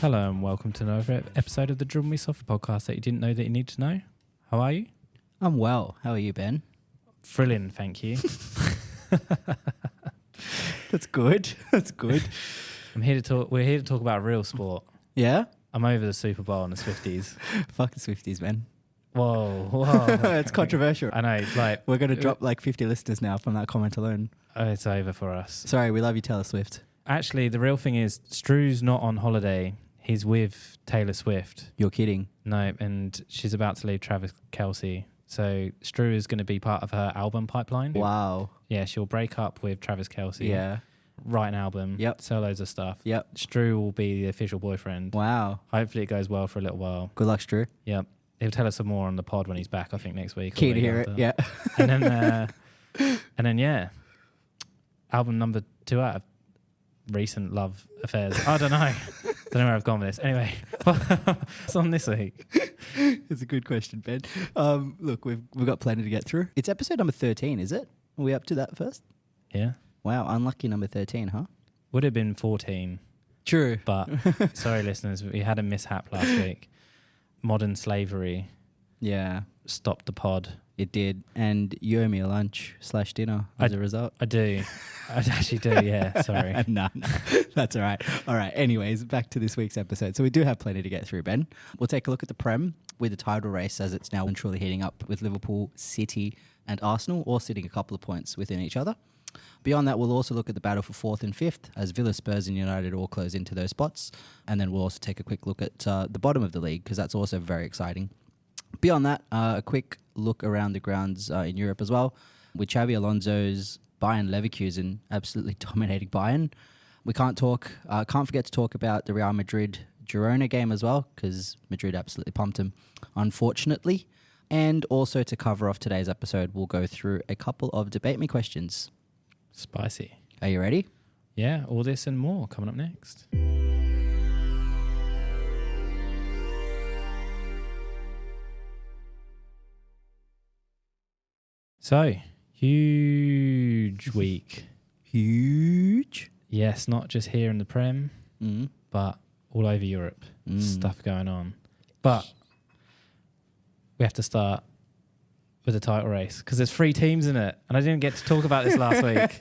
Hello and welcome to another episode of the Dribble Me Softly podcast that you didn't know that you need to know. How are you? I'm well. How are you, Ben? Thrilling, thank you. That's good. That's good. We're here to talk about real sport. Yeah? I'm over the Super Bowl and the Swifties. Fuck the Swifties, man. Whoa. It's controversial. I know, like... We're going to drop like 50 listeners now from that comment alone. It's over for us. Sorry, we love you, Taylor Swift. Actually, the real thing is, Stru's not on holiday. He's with Taylor Swift. You're kidding. No, and she's about to leave Travis Kelce. So Stru is going to be part of her album pipeline. Wow. Yeah, she'll break up with Travis Kelce. Yeah. Write an album. Yep. Sell loads of stuff. Yep. Stru will be the official boyfriend. Wow. Hopefully it goes well for a little while. Good luck, Stru. Yep. He'll tell us some more on the pod when he's back, I think, next week. Keen to hear it. Yeah. And then, yeah. Album number 2 out of recent love affairs. I don't know. Don't know where I've gone with this. Anyway, what's on this week? It's a good question, Ben. Look, we've got plenty to get through. It's episode number 13, is it? Are we up to that first? Yeah. Wow, unlucky number 13, huh? Would have been 14. True. But, sorry, listeners, we had a mishap last week. Modern slavery. Yeah. Stopped the pod. It did. And you owe me a lunch / dinner as a result. I do. I actually do, yeah. Sorry. No, that's all right. All right. Anyways, back to this week's episode. So we do have plenty to get through, Ben. We'll take a look at the Prem with the title race as it's now truly heating up with Liverpool, City and Arsenal all sitting a couple of points within each other. Beyond that, we'll also look at the battle for 4th and 5th as Villa, Spurs and United all close into those spots. And then we'll also take a quick look at the bottom of the league because that's also very exciting. Beyond that, a quick look around the grounds in Europe as well with Xabi Alonso's Bayern Leverkusen absolutely dominating Bayern. We can't forget to talk about the Real Madrid Girona game as well because Madrid absolutely pumped him, unfortunately. And also to cover off today's episode, we'll go through a couple of Debate Me questions. Spicy. Are you ready? Yeah, all this and more coming up next. So, huge week. Huge. Yes, not just here in the Prem, but all over Europe. Stuff going on. But we have to start with the title race because there's 3 teams in it. And I didn't get to talk about this last week.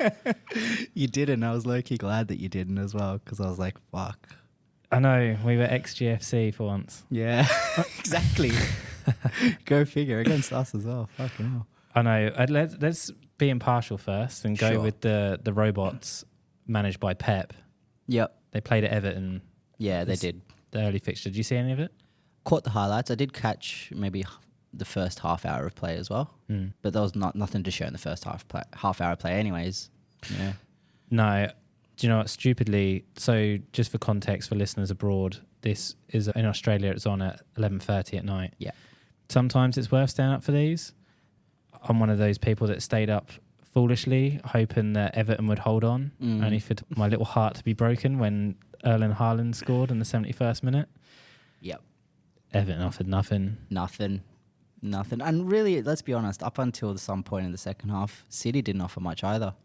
You didn't. I was low-key glad that you didn't as well because I was like, fuck. I know. We were ex-GFC for once. Yeah, exactly. Go figure. Against us as well. Fucking hell. I know. Let's be impartial first and go with the robots managed by Pep. Yep. They played at Everton. Yeah, they did. The early fixture. Did you see any of it? Caught the highlights. I did catch maybe the first half hour of play as well. But there was nothing to show in the first half hour of play anyways. Yeah. No. Do you know what? Stupidly, so just for context for listeners abroad, this is in Australia, it's on at 11:30 at night. Yeah. Sometimes it's worth staying up for these. I'm one of those people that stayed up foolishly, hoping that Everton would hold on, only for my little heart to be broken when Erling Haaland scored in the 71st minute. Yep. Everton offered nothing. Nothing. And really, let's be honest, up until some point in the second half, City didn't offer much either.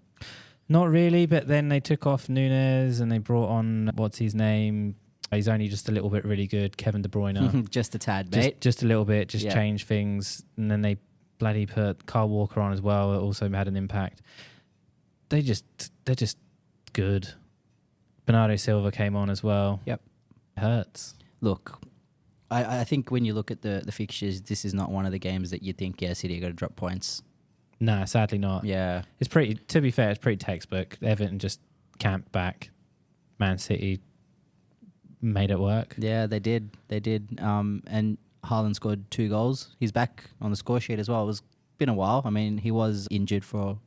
Not really, but then they took off Nunes and they brought on, what's his name? He's only just a little bit really good, Kevin De Bruyne. Just a tad, mate. Just a little bit, change things. And then they bloody put Kyle Walker on as well. It also had an impact. They're just good. Bernardo Silva came on as well. Yep. It hurts. Look, I think when you look at the fixtures, this is not one of the games that you think, City are going to drop points. No, sadly not. Yeah. It's pretty, to be fair, it's pretty textbook. Everton just camped back. Man City made it work. Yeah, they did. And Haaland scored 2 goals. He's back on the score sheet as well. It's been a while. I mean, he was injured for,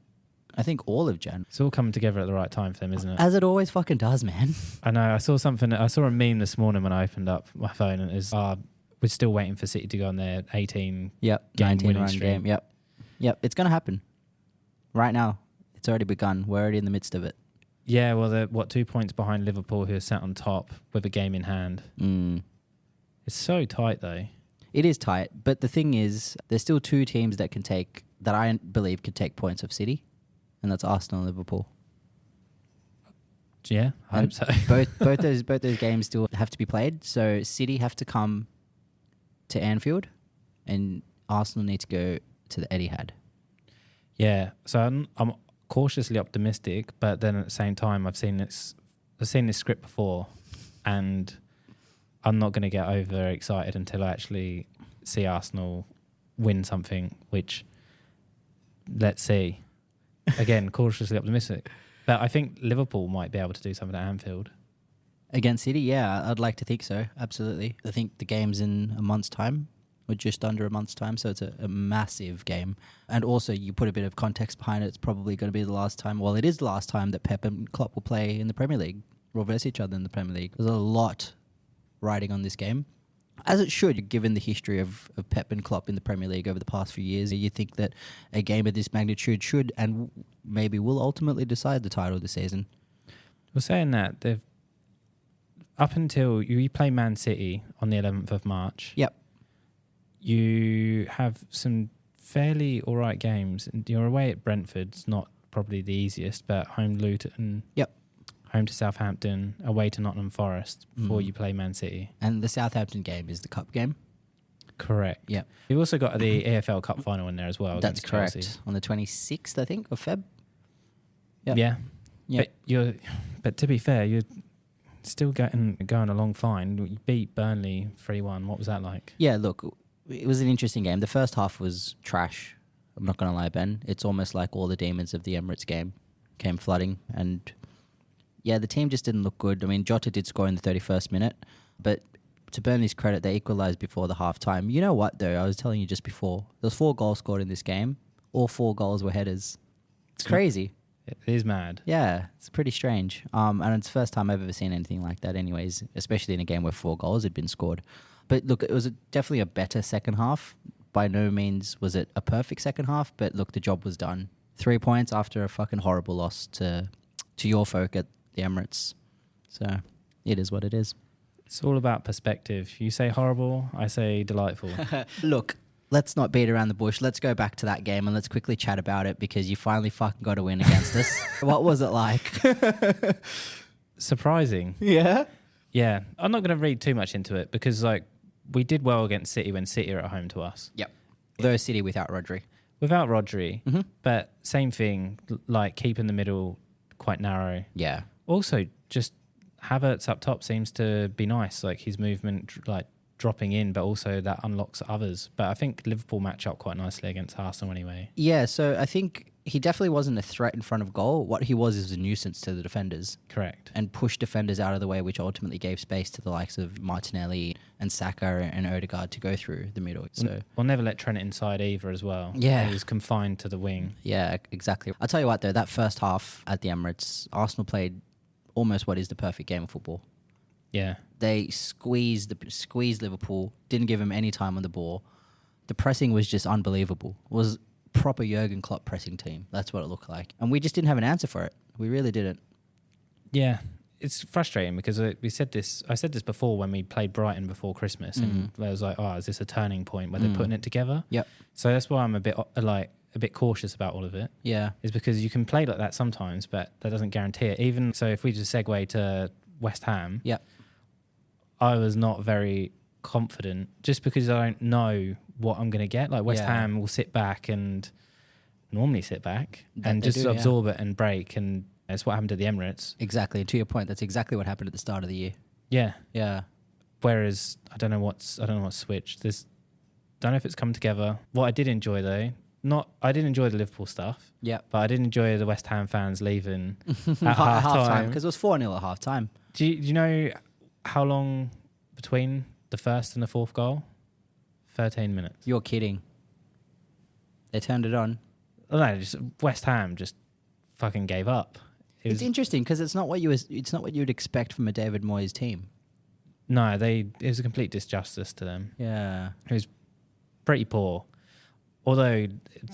I think, all of Jan. It's all coming together at the right time for them, isn't it? As it always fucking does, man. I know. I saw a meme this morning when I opened up my phone, and it was, we're still waiting for City to go on their 18 19 run stream. game. Yep. It's going to happen. Right now. It's already begun. We're already in the midst of it. Yeah, well, they're 2 points behind Liverpool, who are sat on top with a game in hand. It's so tight, though. It is tight, but the thing is, there's still 2 teams that I believe could take points of City, and that's Arsenal and Liverpool. Yeah, I hope so. both those games still have to be played. So City have to come to Anfield, and Arsenal need to go to the Etihad. Yeah, so I'm cautiously optimistic, but then at the same time, I've seen this script before, and I'm not going to get overexcited until I actually see Arsenal win something, which, let's see. Again, cautiously optimistic. But I think Liverpool might be able to do something at Anfield. Against City, yeah, I'd like to think so, absolutely. I think the game's in a month's time, or just under a month's time, so it's a massive game. And also, you put a bit of context behind it, it's probably going to be the last time, well, it is the last time that Pep and Klopp will play in the Premier League, or versus each other in the Premier League. There's a lot riding on this game. As it should, given the history of Pep and Klopp in the Premier League over the past few years. You think that a game of this magnitude should and maybe will ultimately decide the title this season. Well, saying that, they've up until you play Man City on the 11th of March. Yep. You have some fairly all right games. You're away at Brentford. It's not probably the easiest, but home to Luton. Yep. Home to Southampton, away to Nottingham Forest before you play Man City. And the Southampton game is the cup game? Correct. Yeah. You've also got the AFL Cup final in there as well. That's correct. Chelsea. On the 26th, I think, of Feb. Yep. Yeah. Yep. But to be fair, you're still going along fine. You beat Burnley 3-1. What was that like? Yeah, look, it was an interesting game. The first half was trash. I'm not going to lie, Ben. It's almost like all the demons of the Emirates game came flooding. And yeah, the team just didn't look good. I mean, Jota did score in the 31st minute, but to Burnley's credit, they equalised before the half-time. You know what, though? I was telling you just before. There was 4 goals scored in this game. All 4 goals were headers. It's crazy. It is mad. Yeah, it's pretty strange. And it's the first time I've ever seen anything like that anyways, especially in a game where 4 goals had been scored. But look, it was definitely a better second half. By no means was it a perfect second half, but look, the job was done. 3 points after a fucking horrible loss to your folk at the Emirates. So it is what it is. It's all about perspective. You say horrible, I say delightful. Look, let's not beat around the bush. Let's go back to that game and let's quickly chat about it because you finally fucking got a win against us. What was it like? Surprising. Yeah? Yeah. I'm not going to read too much into it because we did well against City when City are at home to us. Yep. Though City without Rodri. Without Rodri. Mm-hmm. But same thing, like keeping the middle quite narrow. Yeah. Also, just Havertz up top seems to be nice. Like his movement, dropping in, but also that unlocks others. But I think Liverpool match up quite nicely against Arsenal anyway. Yeah, so I think he definitely wasn't a threat in front of goal. What he was is a nuisance to the defenders. Correct. And pushed defenders out of the way, which ultimately gave space to the likes of Martinelli and Saka and Odegaard to go through the middle. So we'll never let Trent inside either as well. Yeah. He was confined to the wing. Yeah, exactly. I'll tell you what, though, that first half at the Emirates, Arsenal played almost what is the perfect game of football. Yeah. They squeezed Liverpool, didn't give them any time on the ball. The pressing was just unbelievable. It was proper Jurgen Klopp pressing team. That's what it looked like. And we just didn't have an answer for it. We really didn't. Yeah. It's frustrating because I said this before when we played Brighton before Christmas and I was like, is this a turning point where they're putting it together? Yep. So that's why I'm a bit cautious about all of it. Yeah. Is because you can play like that sometimes, but that doesn't guarantee it. Even so, if we just segue to West Ham, yep. I was not very confident just because I don't know what I'm going to get. Like West Ham will normally sit back and just absorb it and break, and that's what happened to the Emirates. Exactly. And to your point, that's exactly what happened at the start of the year. Yeah. Yeah. Whereas I don't know what's switched. Don't know if it's come together. What I did enjoy though, I did enjoy the Liverpool stuff. Yeah. But I did enjoy the West Ham fans leaving at half time because it was 4-0 at half time. Do you know how long between the first and the fourth goal? 13 minutes. You're kidding. They turned it on. No, West Ham just fucking gave up. It's interesting because it's not what you would expect from a David Moyes team. No, it was a complete disjustice to them. Yeah. It was pretty poor. Although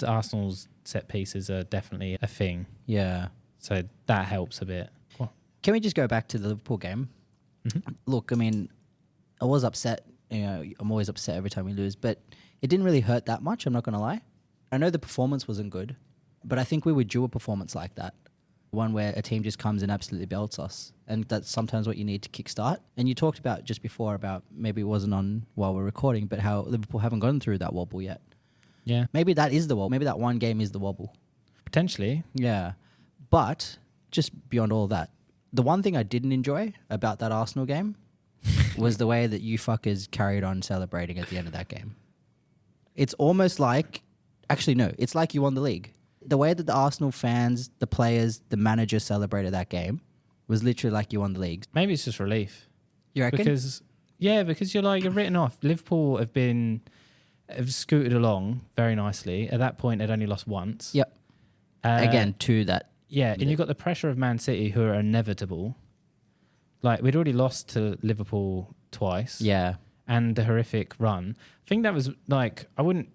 Arsenal's set pieces are definitely a thing. Yeah. So that helps a bit. Cool. Can we just go back to the Liverpool game? Mm-hmm. Look, I mean, I was upset. I'm always upset every time we lose, but it didn't really hurt that much, I'm not going to lie. I know the performance wasn't good, but I think we were due a performance like that. one where a team just comes and absolutely belts us. And that's sometimes what you need to kickstart. And you talked about just before about maybe it wasn't on while we're recording, but how Liverpool haven't gone through that wobble yet. Yeah. Maybe that is the wobble. Maybe that one game is the wobble. Potentially. Yeah. But just beyond all that, the one thing I didn't enjoy about that Arsenal game was the way that you fuckers carried on celebrating at the end of that game. It's almost like... Actually, no. It's like you won the league. The way that the Arsenal fans, the players, the manager celebrated that game was literally like you won the league. Maybe it's just relief. You reckon? Because you're written off. Liverpool have scooted along very nicely. At that point, they'd only lost once. Yep. Again, to that. Yeah, and you've got the pressure of Man City, who are inevitable. Like, we'd already lost to Liverpool twice. Yeah. And the horrific run. I think that was, like, I wouldn't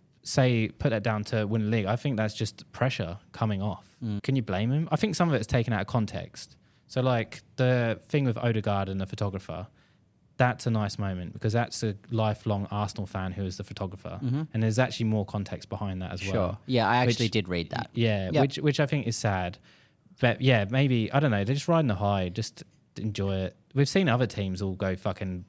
put that down to win the league. I think that's just pressure coming off. Can you blame him? I think some of it's taken out of context. So, like, the thing with Odegaard and the photographer, that's a nice moment because that's a lifelong Arsenal fan who is the photographer. Mm-hmm. And there's actually more context behind that as well. Sure. Yeah, I actually did read that. Yeah, yep. which I think is sad. But, yeah, maybe, I don't know, they're just riding the high. Just enjoy it. We've seen other teams all go fucking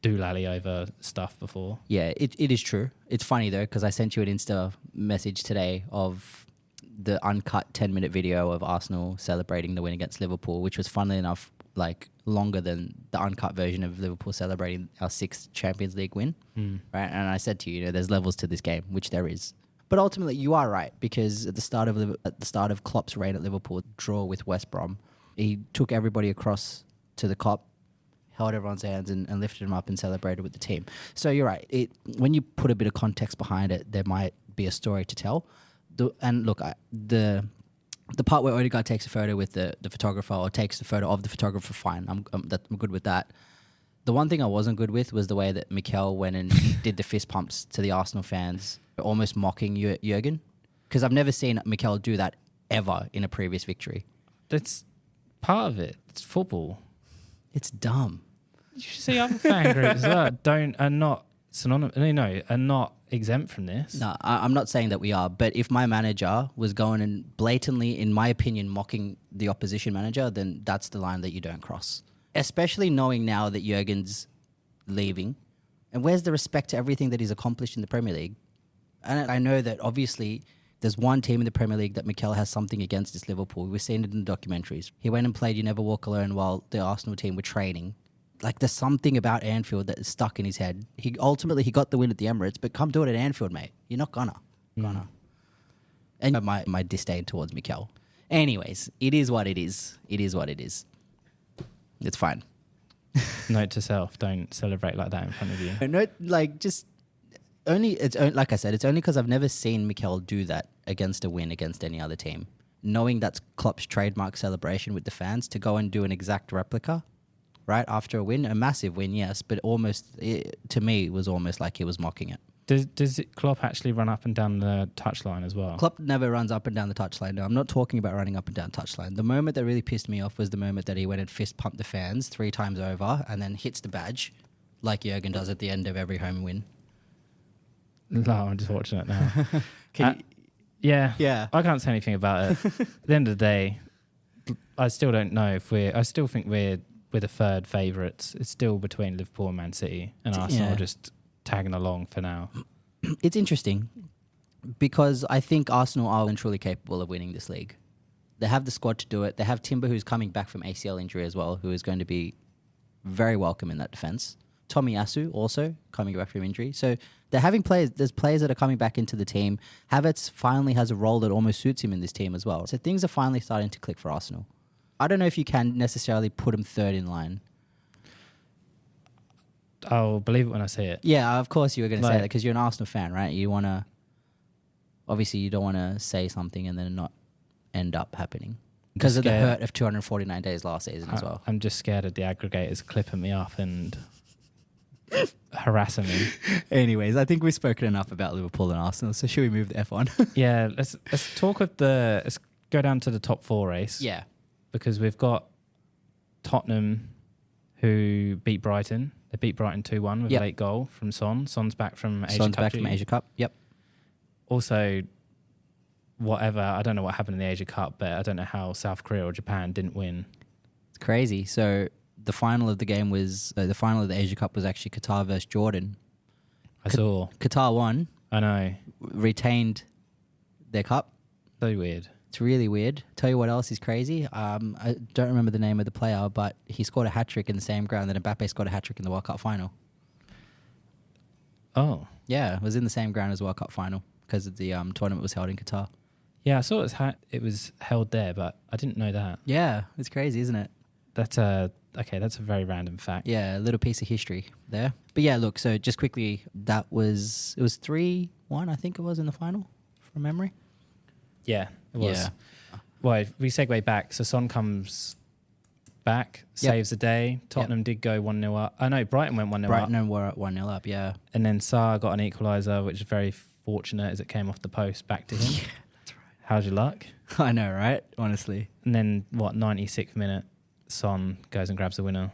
doolally over stuff before. Yeah, it is true. It's funny, though, because I sent you an Insta message today of the uncut 10-minute video of Arsenal celebrating the win against Liverpool, which was, funnily enough, like longer than the uncut version of Liverpool celebrating our 6th Champions League win. Right? And I said to you, there's levels to this game, which there is. But ultimately, you are right, because at the start of Klopp's reign at Liverpool, draw with West Brom, he took everybody across to the Kop, held everyone's hands and lifted them up and celebrated with the team. So you're right. When you put a bit of context behind it, there might be a story to tell. And look, the part where Odegaard takes a photo with the photographer or takes the photo of the photographer, fine. I'm good with that. The one thing I wasn't good with was the way that Mikel went and did the fist pumps to the Arsenal fans, almost mocking Jurgen. Because I've never seen Mikel do that ever in a previous victory. That's part of it. It's football. It's dumb. You should see other fan groups that are not synonymous. No, are not exempt from this. No, I'm not saying that we are. But if my manager was going and blatantly, in my opinion, mocking the opposition manager, then that's the line that you don't cross. Especially knowing now that Jurgen's leaving, and where's the respect to everything that he's accomplished in the Premier League? And I know that obviously there's one team in the Premier League that Mikel has something against, is Liverpool. We've seen it in the documentaries. He went and played You Never Walk Alone while the Arsenal team were training. Like, there's something about Anfield that is stuck in his head. He got the win at the Emirates, but come do it at Anfield, mate. You're not gonna. And my disdain towards Mikel. Anyways, it is what it is. It is what it is. It's fine. Note to self: don't celebrate like that in front of you. No, like just. Like I said, it's only because I've never seen Mikel do that against a win against any other team. Knowing that's Klopp's trademark celebration with the fans, to go and do an exact replica, right, after a win, a massive win, yes, but to me, it was almost like he was mocking it. Does Klopp actually run up and down the touchline as well? Klopp never runs up and down the touchline. No, I'm not talking about running up and down the touchline. The moment that really pissed me off was the moment that he went and fist pumped the fans 3 times over and then hits the badge like Jurgen does at the end of every home win. No, I'm just watching it now. Yeah. I can't say anything about it. At the end of the day, I still don't know I still think we're the third favourites. It's still between Liverpool and Man City, and Arsenal are just tagging along for now. It's interesting because I think Arsenal are truly capable of winning this league. They have the squad to do it. They have Timber, who's coming back from ACL injury as well, who is going to be very welcome in that defence. Tomiyasu also coming back from injury. So they're having players. There's players that are coming back into the team. Havertz finally has a role that almost suits him in this team as well. So things are finally starting to click for Arsenal. I don't know if you can necessarily put him third in line. I'll believe it when I see it. Yeah, of course you were going to say that because you're an Arsenal fan, right? You want to... Obviously, you don't want to say something and then not end up happening. Because of the hurt of 249 days last season as well. I'm just scared of the aggregators clipping me up and... harassing me. Anyways, I think we've spoken enough about Liverpool and Arsenal, so should we move the F on? Yeah, let's talk of let's go down to the top 4 race. Yeah. Because we've got Tottenham, who beat Brighton. They beat Brighton 2-1 with a late goal from Son. Son's back from Asia Cup. Son's back from Asia Cup, yep. Also, whatever. I don't know what happened in the Asia Cup, but I don't know how South Korea or Japan didn't win. It's crazy. So the final of the game was the final of the Asia Cup was actually Qatar versus Jordan. I saw. Qatar won. I know. Retained their cup. So weird. It's really weird. Tell you what else is crazy. I don't remember the name of the player, but he scored a hat-trick in the same ground that Mbappe scored a hat-trick in the World Cup final. Oh. Yeah, it was in the same ground as the World Cup final because the tournament was held in Qatar. Yeah, I saw it was held there, but I didn't know that. Yeah, it's crazy, isn't it? That's a very random fact. Yeah, a little piece of history there. But yeah, look, so just quickly, it was 3-1, I think it was in the final, from memory. Yeah, it was. Yeah. Well, if we segue back, so Son comes back, saves the day. Tottenham did go 1-0 up. Oh no, Brighton went 1-0 up. Brighton were at 1-0 up, yeah. And then Sarr got an equaliser, which is very fortunate as it came off the post back to him. Yeah, that's right. How's your luck? I know, right? Honestly. And then, 96th minute, Son goes and grabs the winner.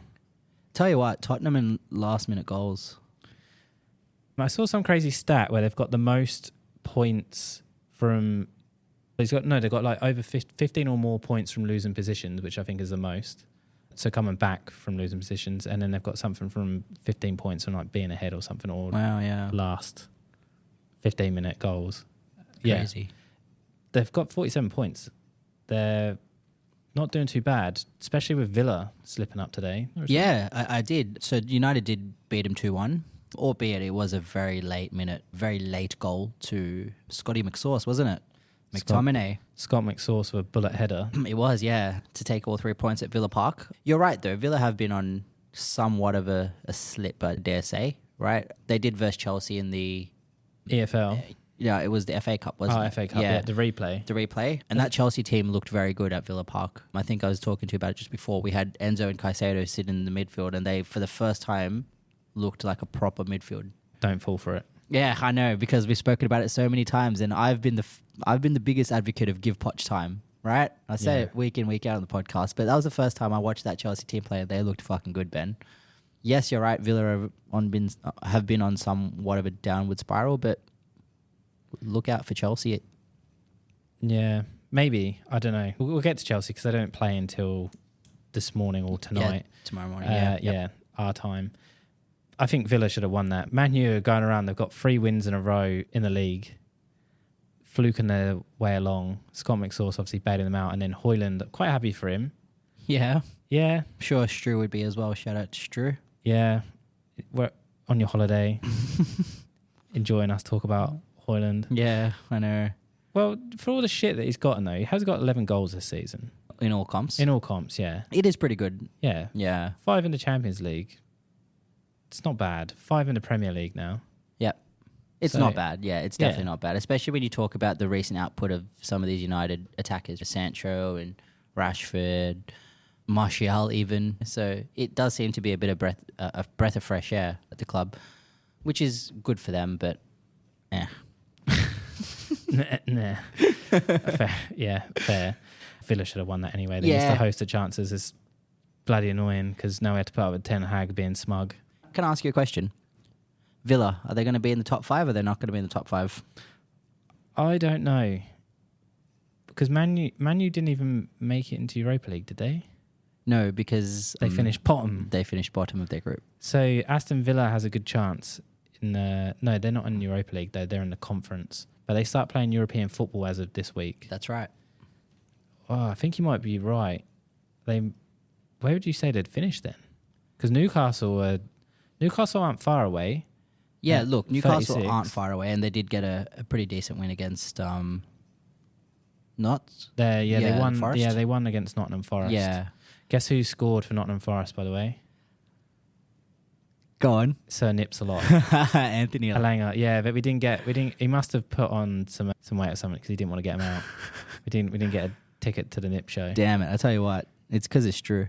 Tell you what, Tottenham in last-minute goals. I saw some crazy stat where they've got the most points from... they've got like over 15 or more points from losing positions, which I think is the most. So coming back from losing positions, and then they've got something from 15 points from like being ahead or something, or last 15-minute goals. Crazy. Yeah. They've got 47 points. They're not doing too bad, especially with Villa slipping up today. Yeah, I did. So United did beat them 2-1, albeit it was a very late goal to Scotty McSauce, wasn't it? McTominay. Scott McSauce with a bullet header. It was, yeah, to take all 3 points at Villa Park. You're right, though. Villa have been on somewhat of a slip, I dare say, right? They did verse Chelsea in the... EFL. Yeah, it was the FA Cup, wasn't it? FA Cup, yeah. The replay. And that Chelsea team looked very good at Villa Park. I think I was talking to you about it just before. We had Enzo and Caicedo sitting in the midfield, and they, for the first time, looked like a proper midfield. Don't fall for it. Yeah, I know, because we've spoken about it so many times, and I've been the biggest advocate of give Poch time, right? I say it week in, week out on the podcast, but that was the first time I watched that Chelsea team play, and they looked fucking good, Ben. Yes, you're right, Villa have been on somewhat of a downward spiral, but look out for Chelsea. Yeah, maybe. I don't know. We'll get to Chelsea because they don't play until this morning or tonight. Yeah, tomorrow morning, yeah, our time. I think Villa should have won that. Man U are going around. They've got 3 wins in a row in the league, fluking their way along. Scott McSauce obviously bailing them out. And then Højlund, quite happy for him. Yeah. Yeah. I'm sure Stru would be as well. Shout out to Stru. Yeah. We're on your holiday, enjoying us talk about Højlund. Yeah, I know. Well, for all the shit that he's gotten, though, he has got 11 goals this season. In all comps? In all comps, yeah. It is pretty good. Yeah. Yeah. 5 in the Champions League. It's not bad. 5 in the Premier League now. Yep. It's not bad. Yeah, it's definitely not bad. Especially when you talk about the recent output of some of these United attackers, Sancho and Rashford, Martial even. So it does seem to be a bit of breath of fresh air at the club, which is good for them, but Nah. Fair. Yeah, fair. Villa should have won that anyway. They missed a host of chances. It's bloody annoying because now we have to put up with Ten Hag being smug. Can I ask you a question? Villa, are they going to be in the top 5 or they're not going to be in the top 5? I don't know. Because Man U didn't even make it into Europa League, did they? No, because... They finished bottom. They finished bottom of their group. So Aston Villa has a good chance in the... No, they're not in the Europa League, though. They're in the conference. But they start playing European football as of this week. That's right. Oh, I think you might be right. Where would you say they'd finish then? Because Newcastle aren't far away. Yeah, look, Newcastle 36. aren't far away, and they did get a pretty decent win against Notts. They won. Forest. Yeah, they won against Nottingham Forest. Yeah. Guess who scored for Nottingham Forest, by the way? Go on. Sir Nips a lot. Anthony Alanga. Yeah, but we didn't. He must have put on some weight or something because he didn't want to get him out. We didn't get a ticket to the Nip show. Damn it! I tell you what, it's because it's true.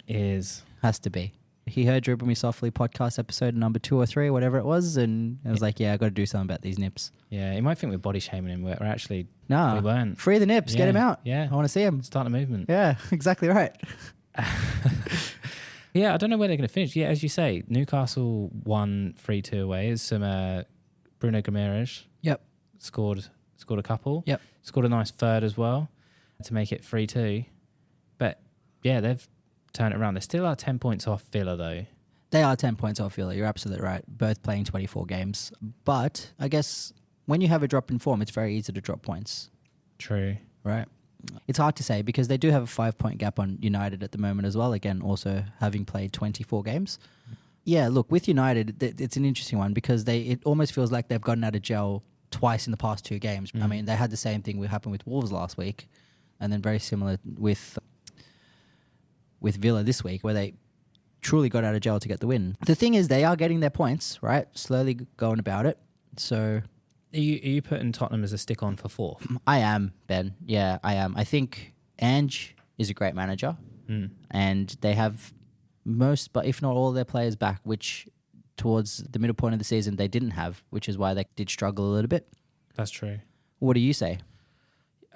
Has to be. He heard Dribble Me Softly podcast episode number 2 or 3, whatever it was, and I was like, yeah, I got to do something about these nips. Yeah, he might think we're body shaming him. We're actually we weren't. Free the nips, get him out. Yeah, I want to see him. Start a movement. Yeah, exactly right. Yeah, I don't know where they're going to finish. Yeah, as you say, Newcastle won 3-2 away. It's some Bruno Guimaraes. Yep. Scored a couple. Yep. Scored a nice third as well to make it 3-2. But yeah, they've turned it around. They still are 10 points off Villa though. They are 10 points off Villa. You're absolutely right. Both playing 24 games. But I guess when you have a drop in form, it's very easy to drop points. True. Right. It's hard to say because they do have a 5-point gap on United at the moment as well. Again, also having played 24 games. Yeah, look, with United, it's an interesting one because it almost feels like they've gotten out of jail twice in the past 2 games. I mean, they had the same thing happen with Wolves last week, and then very similar with Villa this week, where they truly got out of jail to get the win. The thing is, they are getting their points, right? Slowly going about it. So, Are you putting Tottenham as a stick on for 4th? I am, Ben. Yeah, I am. I think Ange is a great manager, and they have most, but if not all, their players back, which towards the middle point of the season they didn't have, which is why they did struggle a little bit. That's true. What do you say?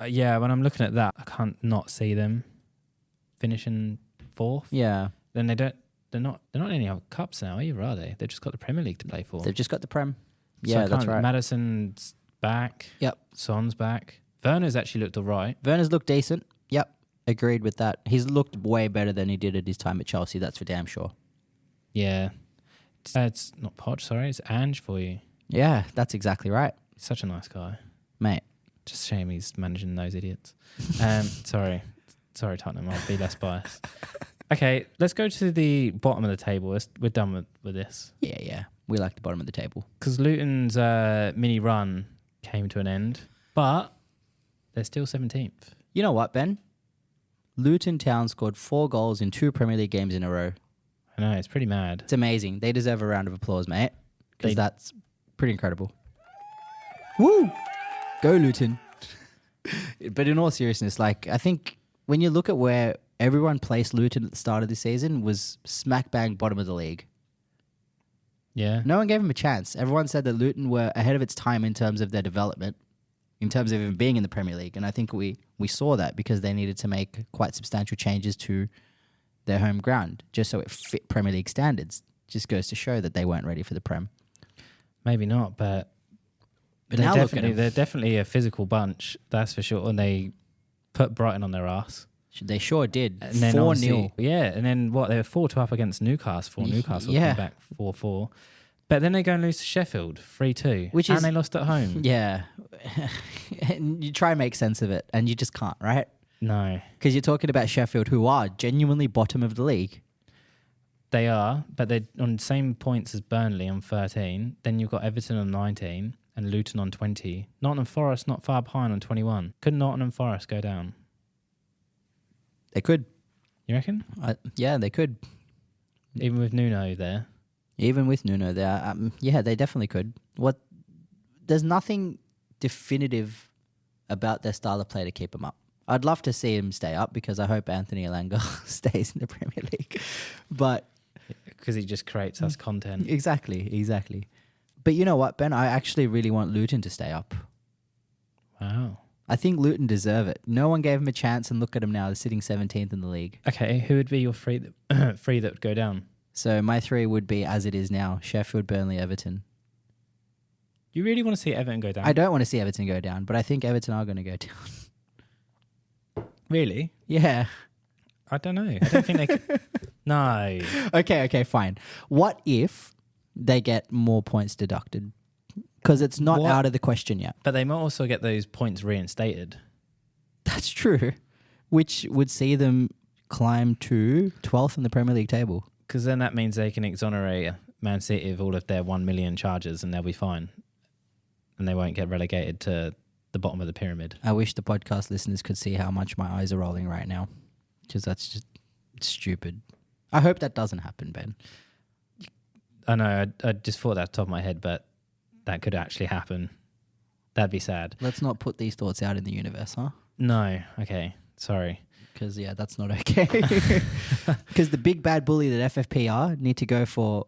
Yeah, when I'm looking at that, I can't not see them finishing 4th. Yeah, Then they're not in any other cups now either, are they? They've just got the Premier League to play for. they've just got the Prem. So Yeah, that's right. Maddison's back. Yep. Son's back. Werner's actually looked all right. Werner's looked decent. Yep, agreed with that. He's looked way better than he did at his time at Chelsea, that's for damn sure. Yeah. It's not Poch, sorry. It's Ange for you. Yeah, that's exactly right. He's such a nice guy. Mate. Just a shame he's managing those idiots. Sorry, Tottenham. I'll be less biased. Okay, let's go to the bottom of the table. We're done with this. Yeah. We like the bottom of the table. Because Luton's mini run came to an end, but they're still 17th. You know what, Ben? Luton Town scored 4 goals in 2 Premier League games in a row. I know, it's pretty mad. It's amazing. They deserve a round of applause, mate, because that's pretty incredible. Woo! Go Luton. But in all seriousness, like, I think when you look at where everyone placed Luton at the start of the season was smack bang bottom of the league. Yeah. No one gave them a chance. Everyone said that Luton were ahead of its time in terms of their development, in terms of even being in the Premier League. And I think we saw that because they needed to make quite substantial changes to their home ground just so it fit Premier League standards. Just goes to show that they weren't ready for the Prem. Maybe not, but now look at them. they're definitely a physical bunch, that's for sure. And they put Brighton on their ass. They sure did. And then 4-0. Yeah, and then what? They were 4-2 up against Newcastle. Newcastle came back 4-4. But then they go and lose to Sheffield 3-2. And they lost at home. Yeah. And you try and make sense of it, and you just can't, right? No. Because you're talking about Sheffield, who are genuinely bottom of the league. They are, but they're on the same points as Burnley on 13. Then you've got Everton on 19 and Luton on 20. Nottingham Forest not far behind on 21. Could Nottingham Forest go down? They could. You reckon? Yeah, they could. Even with Nuno there? Even with Nuno there. Yeah, they definitely could. There's nothing definitive about their style of play to keep them up. I'd love to see him stay up because I hope Anthony Elanga stays in the Premier League. But because he just creates us content. Exactly. But you know what, Ben? I actually really want Luton to stay up. Wow. I think Luton deserve it. No one gave them a chance, and look at them now. They're sitting 17th in the league. Okay, who would be your three that would go down? So my 3 would be, as it is now, Sheffield, Burnley, Everton. You really want to see Everton go down? I don't want to see Everton go down, but I think Everton are going to go down. Really? Yeah. I don't know. I don't think they could. No. Okay, fine. What if they get more points deducted? Because it's not out of the question yet. But they might also get those points reinstated. That's true. Which would see them climb to 12th in the Premier League table. Because then that means they can exonerate Man City of all of their 1 million charges and they'll be fine. And they won't get relegated to the bottom of the pyramid. I wish the podcast listeners could see how much my eyes are rolling right now. Because that's just stupid. I hope that doesn't happen, Ben. I know. I just thought that off the top of my head, but that could actually happen. That'd be sad. Let's not put these thoughts out in the universe, huh? No. Okay. Sorry. Because, yeah, that's not okay. Because the big bad bully that FFP are need to go for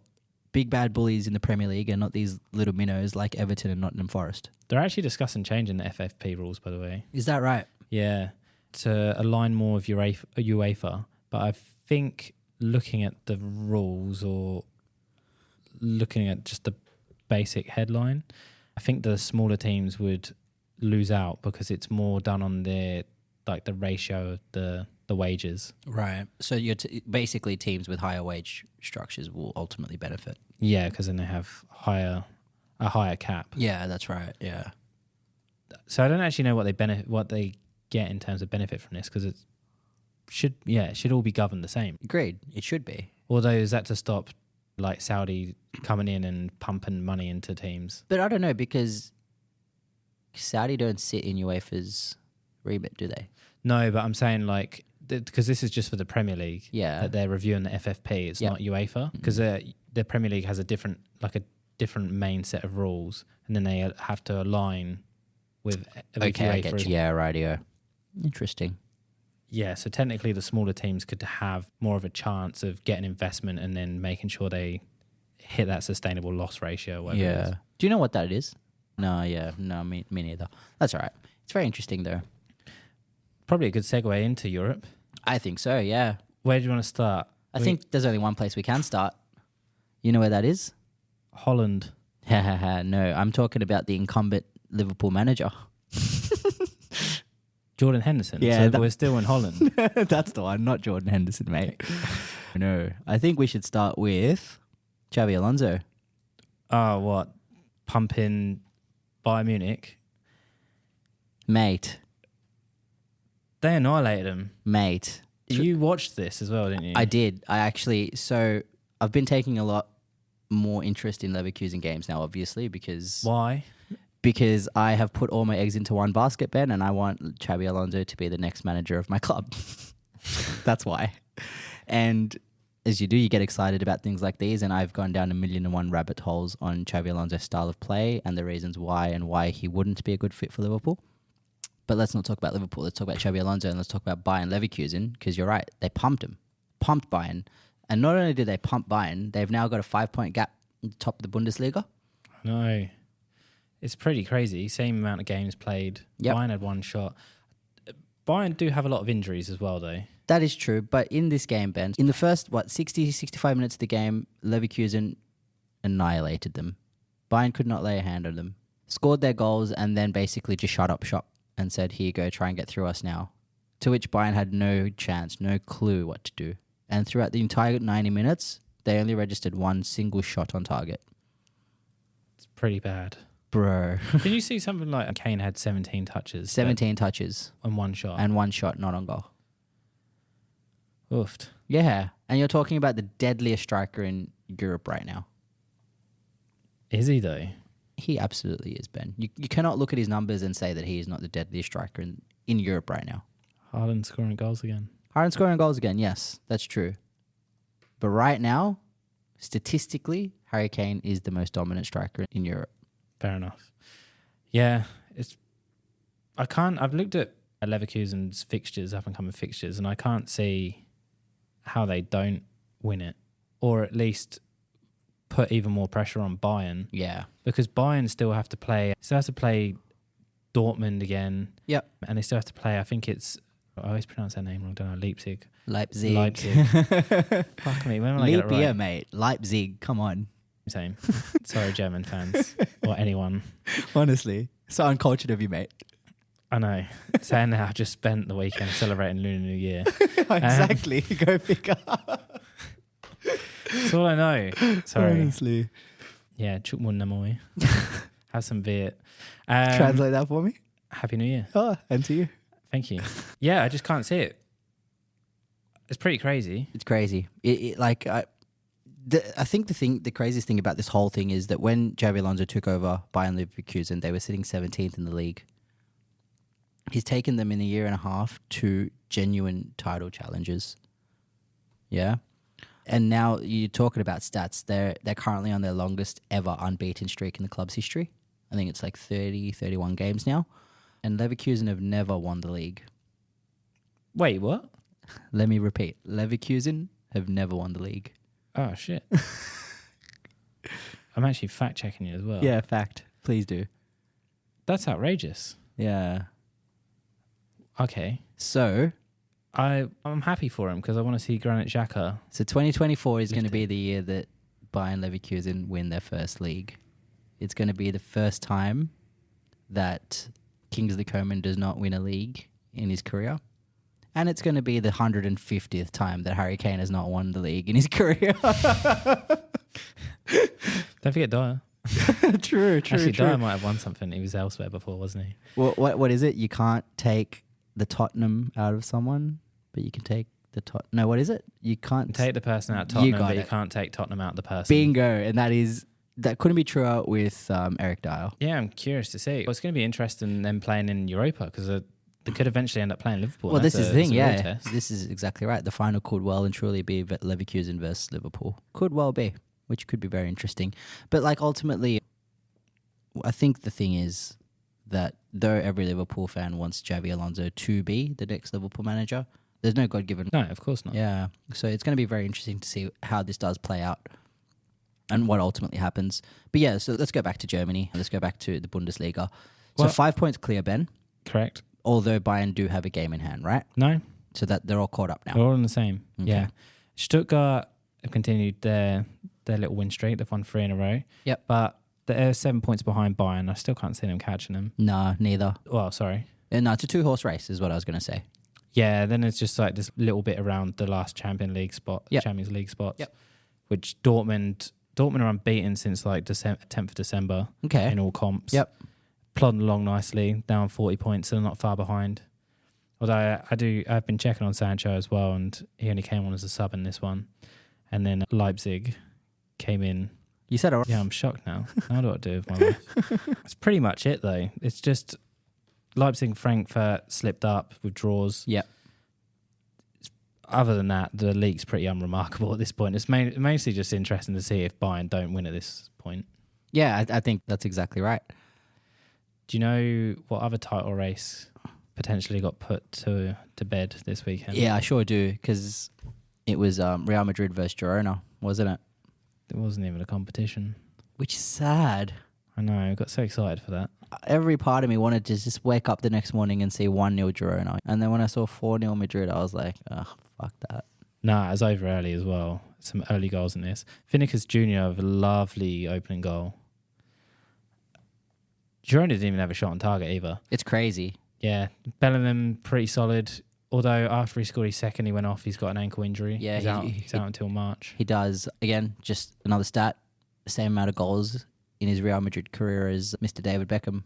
big bad bullies in the Premier League and not these little minnows like Everton and Nottingham Forest. They're actually discussing changing the FFP rules, by the way. Is that right? Yeah. To align more with UEFA. But I think looking at the rules or looking at just the basic headline, I think the smaller teams would lose out because it's more done on the ratio of the wages. Right. So you're basically teams with higher wage structures will ultimately benefit. Yeah, because then they have a higher cap. Yeah, that's right. Yeah. So I don't actually know what they get in terms of benefit from this, because it should all be governed the same. Agreed. It should be. Although, is that to stop like Saudi coming in and pumping money into teams? But I don't know, because Saudi don't sit in UEFA's remit, do they? No, but I'm saying like, because this is just for the Premier League. Yeah. That they're reviewing the FFP. It's not UEFA, because the Premier League has a different main set of rules, and then they have to align with Okay, I UEFA. get you. Yeah, rightio. Interesting. Yeah, so technically the smaller teams could have more of a chance of getting investment and then making sure they hit that sustainable loss ratio. Whatever it is. Do you know what that is? No, me neither. That's all right. It's very interesting, though. Probably a good segue into Europe. I think so, yeah. Where do you want to start? I think there's only one place we can start. You know where that is? Holland. No, I'm talking about the incumbent Liverpool manager. Jordan Henderson. Yeah, so we're still in Holland. That's the one, not Jordan Henderson, mate. No, I think we should start with Xabi Alonso. Oh, what? Pumping Bayern Munich. Mate. They annihilated him. Mate. You watched this as well, didn't you? I did. So I've been taking a lot more interest in Leverkusen games now, obviously, because... Why? Because I have put all my eggs into one basket, Ben, and I want Xabi Alonso to be the next manager of my club. That's why. And as you do, you get excited about things like these, and I've gone down 1,000,001 rabbit holes on Xabi Alonso's style of play and the reasons why and why he wouldn't be a good fit for Liverpool. But let's not talk about Liverpool. Let's talk about Xabi Alonso, and let's talk about Bayern Leverkusen, because you're right. They pumped Bayern. And not only did they pump Bayern, they've now got a 5-point gap in the top of the Bundesliga. No. It's pretty crazy. Same amount of games played. Yep. Bayern had one shot. Bayern do have a lot of injuries as well, though. That is true. But in this game, Ben, in the first, 60, 65 minutes of the game, Leverkusen annihilated them. Bayern could not lay a hand on them. Scored their goals and then basically just shut up shop and said, here you go, try and get through us now. To which Bayern had no chance, no clue what to do. And throughout the entire 90 minutes, they only registered one single shot on target. It's pretty bad. Bro. Did you see something like Kane had 17 touches? 17 touches. And one shot. And one shot, not on goal. Oofed. Yeah. And you're talking about the deadliest striker in Europe right now. Is he, though? He absolutely is, Ben. You cannot look at his numbers and say that he is not the deadliest striker in Europe right now. Haaland scoring goals again. Haaland scoring goals again, yes, that's true. But right now, statistically, Harry Kane is the most dominant striker in Europe. Fair enough. Yeah, I've looked at Leverkusen's fixtures, up and coming fixtures, and I can't see how they don't win it, or at least put even more pressure on Bayern. Yeah. Because Bayern still have to play Dortmund again. Yep. And they still have to play, I think it's, I always pronounce their name wrong, don't I? Leipzig. Leipzig. Fuck me, when will I get it right? Leap year, mate. Leipzig, come on. Same. Sorry, German fans. Or anyone. Honestly. So uncultured of you, mate. I know. Saying that, I've just spent the weekend celebrating Lunar New Year. Exactly. Go figure. That's all I know. Sorry. Honestly. Yeah, Chuk Mun Namoy. Have some Viet. Translate that for me. Happy New Year. Oh, and to you. Thank you. Yeah, I just can't see it. It's pretty crazy. It's crazy. I think the craziest thing about this whole thing is that when Xabi Alonso took over Bayern Leverkusen, they were sitting 17th in the league. He's taken them in a year and a half to genuine title challenges. Yeah. And now you're talking about stats. They're currently on their longest ever unbeaten streak in the club's history. I think it's like 30, 31 games now. And Leverkusen have never won the league. Wait, what? Let me repeat. Leverkusen have never won the league. Oh, shit. I'm actually fact-checking you as well. Yeah, fact. Please do. That's outrageous. Yeah. Okay. So... I'm happy for him because I want to see Granit Xhaka. So 2024 is going to be the year that Bayern Leverkusen win their first league. It's going to be the first time that Kingsley Coman does not win a league in his career. And it's going to be the 150th time that Harry Kane has not won the league in his career. Don't forget Dyer. True. Actually, Dyer might have won something. He was elsewhere before, wasn't he? What is it? You can't take the Tottenham out of someone, but you can take the No, what is it? You can't take the person out of Tottenham, but you can't take Tottenham out of the person. Bingo. And that couldn't be true with Eric Dyer. Yeah, I'm curious to see. Well, it's going to be interesting them playing in Europa because they could eventually end up playing Liverpool. Well, this is the thing, yeah. This is exactly right. The final could well and truly be Leverkusen versus Liverpool. Could well be, which could be very interesting. But like ultimately, I think the thing is that though every Liverpool fan wants Xabi Alonso to be the next Liverpool manager, there's no God-given... No, of course not. Yeah. So it's going to be very interesting to see how this does play out and what ultimately happens. But yeah, so let's go back to Germany. Let's go back to the Bundesliga. So 5 points clear, Ben. Correct. Although Bayern do have a game in hand, right? No. So that they're all caught up now. They're all in the same. Okay. Yeah. Stuttgart have continued their little win streak. They've won 3 in a row. Yep. But they're 7 points behind Bayern. I still can't see them catching them. No, neither. Well, sorry. No, it's a 2-horse race is what I was going to say. Yeah, then it's just like this little bit around the last Champions League spots, which Dortmund are unbeaten since like 10th of December in all comps. Yep. Plodding along nicely, down 40 points, so they're not far behind. Although I've been checking on Sancho as well, and he only came on as a sub in this one. And then Leipzig came in. You said it right. Yeah, I'm shocked now. How do I do with my life? It's pretty much it, though. It's just Leipzig, Frankfurt slipped up with draws. Yep. Other than that, the league's pretty unremarkable at this point. It's mostly just interesting to see if Bayern don't win at this point. Yeah, I think that's exactly right. Do you know what other title race potentially got put to bed this weekend? Yeah, I sure do, because it was Real Madrid versus Girona, wasn't it? It wasn't even a competition. Which is sad. I know, I got so excited for that. Every part of me wanted to just wake up the next morning and see 1-0 Girona. And then when I saw 4-0 Madrid, I was like, oh, fuck that. Nah, it was over early as well. Some early goals in this. Vinicius Jr. with a lovely opening goal. Girona didn't even have a shot on target either. It's crazy. Yeah. Bellingham, pretty solid. Although after he scored his second, he went off. He's got an ankle injury. Yeah, he's out until March. He does. Again, just another stat. Same amount of goals in his Real Madrid career as Mr. David Beckham.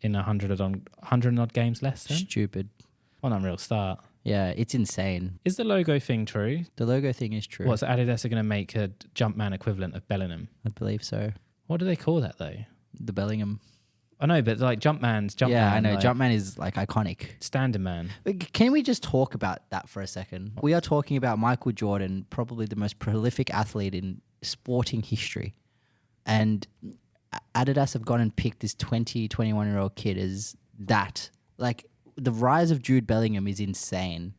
In 100 odd games less then? Stupid. What an unreal start. Yeah, it's insane. Is the logo thing true? The logo thing is true. What's Adidas are going to make a Jumpman equivalent of Bellingham? I believe so. What do they call that though? The Bellingham. I know, but like Jumpman. Yeah, I know. Like, Jumpman is like iconic. Standard man. Can we just talk about that for a second? We are talking about Michael Jordan, probably the most prolific athlete in sporting history. And Adidas have gone and picked this 20, 21-year-old kid as that. Like, the rise of Jude Bellingham is insane.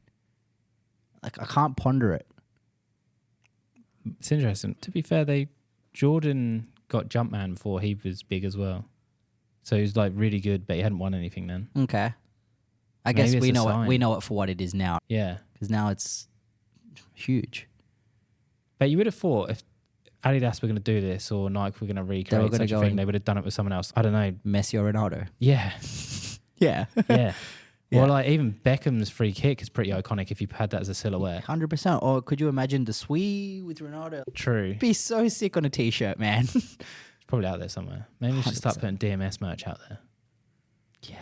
Like, I can't ponder it. It's interesting. To be fair, Jordan got Jumpman before he was big as well. So he was like really good, but he hadn't won anything then. Okay. I guess we know it for what it is now. Yeah. Because now it's huge. But you would have thought if Adidas were going to do this or Nike were going to recreate such a thing, they would have done it with someone else. I don't know. Messi or Ronaldo. Yeah. Yeah. Yeah. Well, like even Beckham's free kick is pretty iconic if you had that as a silhouette. 100%. Or could you imagine the Swee with Ronaldo? True. It'd be so sick on a t-shirt, man. It's probably out there somewhere. Maybe we should 100%. start putting DMS merch out there. Yeah.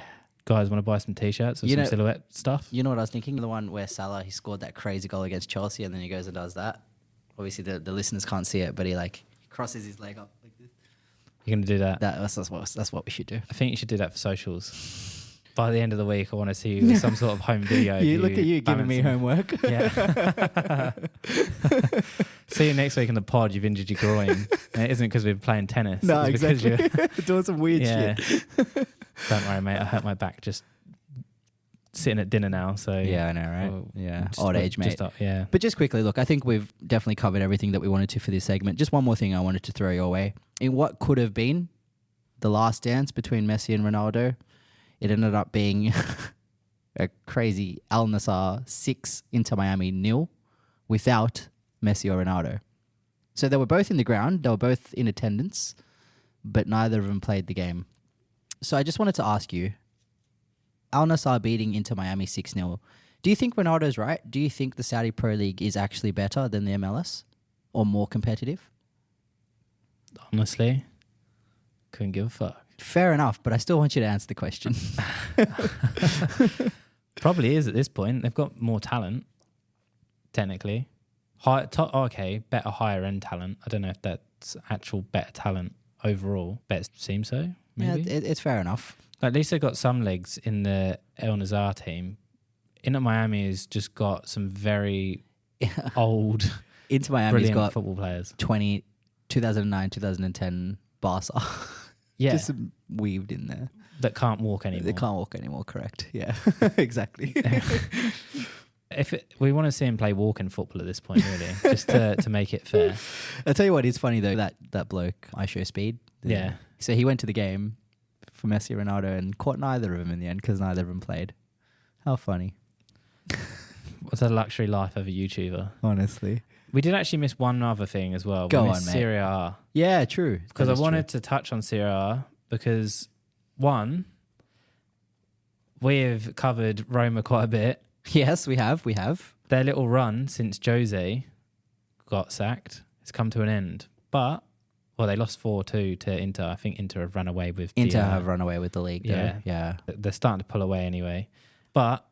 Guys, want to buy some t-shirts or some silhouette stuff? You know what I was thinking? The one where Salah, he scored that crazy goal against Chelsea and then he goes and does that. Obviously, the listeners can't see it, but he crosses his leg up like this. You're going to do that? That's what we should do. I think you should do that for socials. By the end of the week, I want to see you with some sort of home video. Look at you giving me homework. Yeah. See you next week in the pod. You've injured your groin. And it isn't because we're playing tennis. No, it's exactly. Doing some weird shit. Don't worry, mate. I hurt my back just sitting at dinner now. So yeah, I know, right? Yeah, old age, mate. Yeah. But just quickly, look, I think we've definitely covered everything that we wanted to for this segment. Just one more thing I wanted to throw your way. In what could have been the last dance between Messi and Ronaldo, it ended up being a crazy Al Nassr 6 Inter Miami 0 without Messi or Ronaldo. So they were both in the ground, they were both in attendance, but neither of them played the game. So I just wanted to ask you, Al Nassr beating Inter Miami 6-0. Do you think Ronaldo's right? Do you think the Saudi Pro League is actually better than the MLS or more competitive? Honestly, couldn't give a fuck. Fair enough, but I still want you to answer the question. Probably is at this point. They've got more talent, technically. Better higher end talent. I don't know if that's actual better talent overall. But it seems so. Maybe. Yeah, it's fair enough. At least they've got some legs in the El Nassr team. Inter Miami has just got some very old, Inter Miami's brilliant got football players. 2009, 2010 Barca. Yeah. Just weaved in there. That can't walk anymore. They can't walk anymore, correct. Yeah, exactly. We want to see him play walking football at this point, really, just to make it fair. I'll tell you what is funny, though, that bloke, I Show Speed. Yeah. So he went to the game for Messi, Ronaldo, and caught neither of them in the end because neither of them played. How funny. What's a luxury life of a YouTuber? Honestly. We did actually miss one other thing as well. Go we on, missed mate. Serie A. Yeah, true. Because I wanted to touch on Serie A because, one, we have covered Roma quite a bit. Yes, we have. Their little run since Jose got sacked has come to an end. But, they lost 4-2 to Inter. I think Inter have run away with Inter have run away with the league, though. Yeah. Yeah. They're starting to pull away anyway. But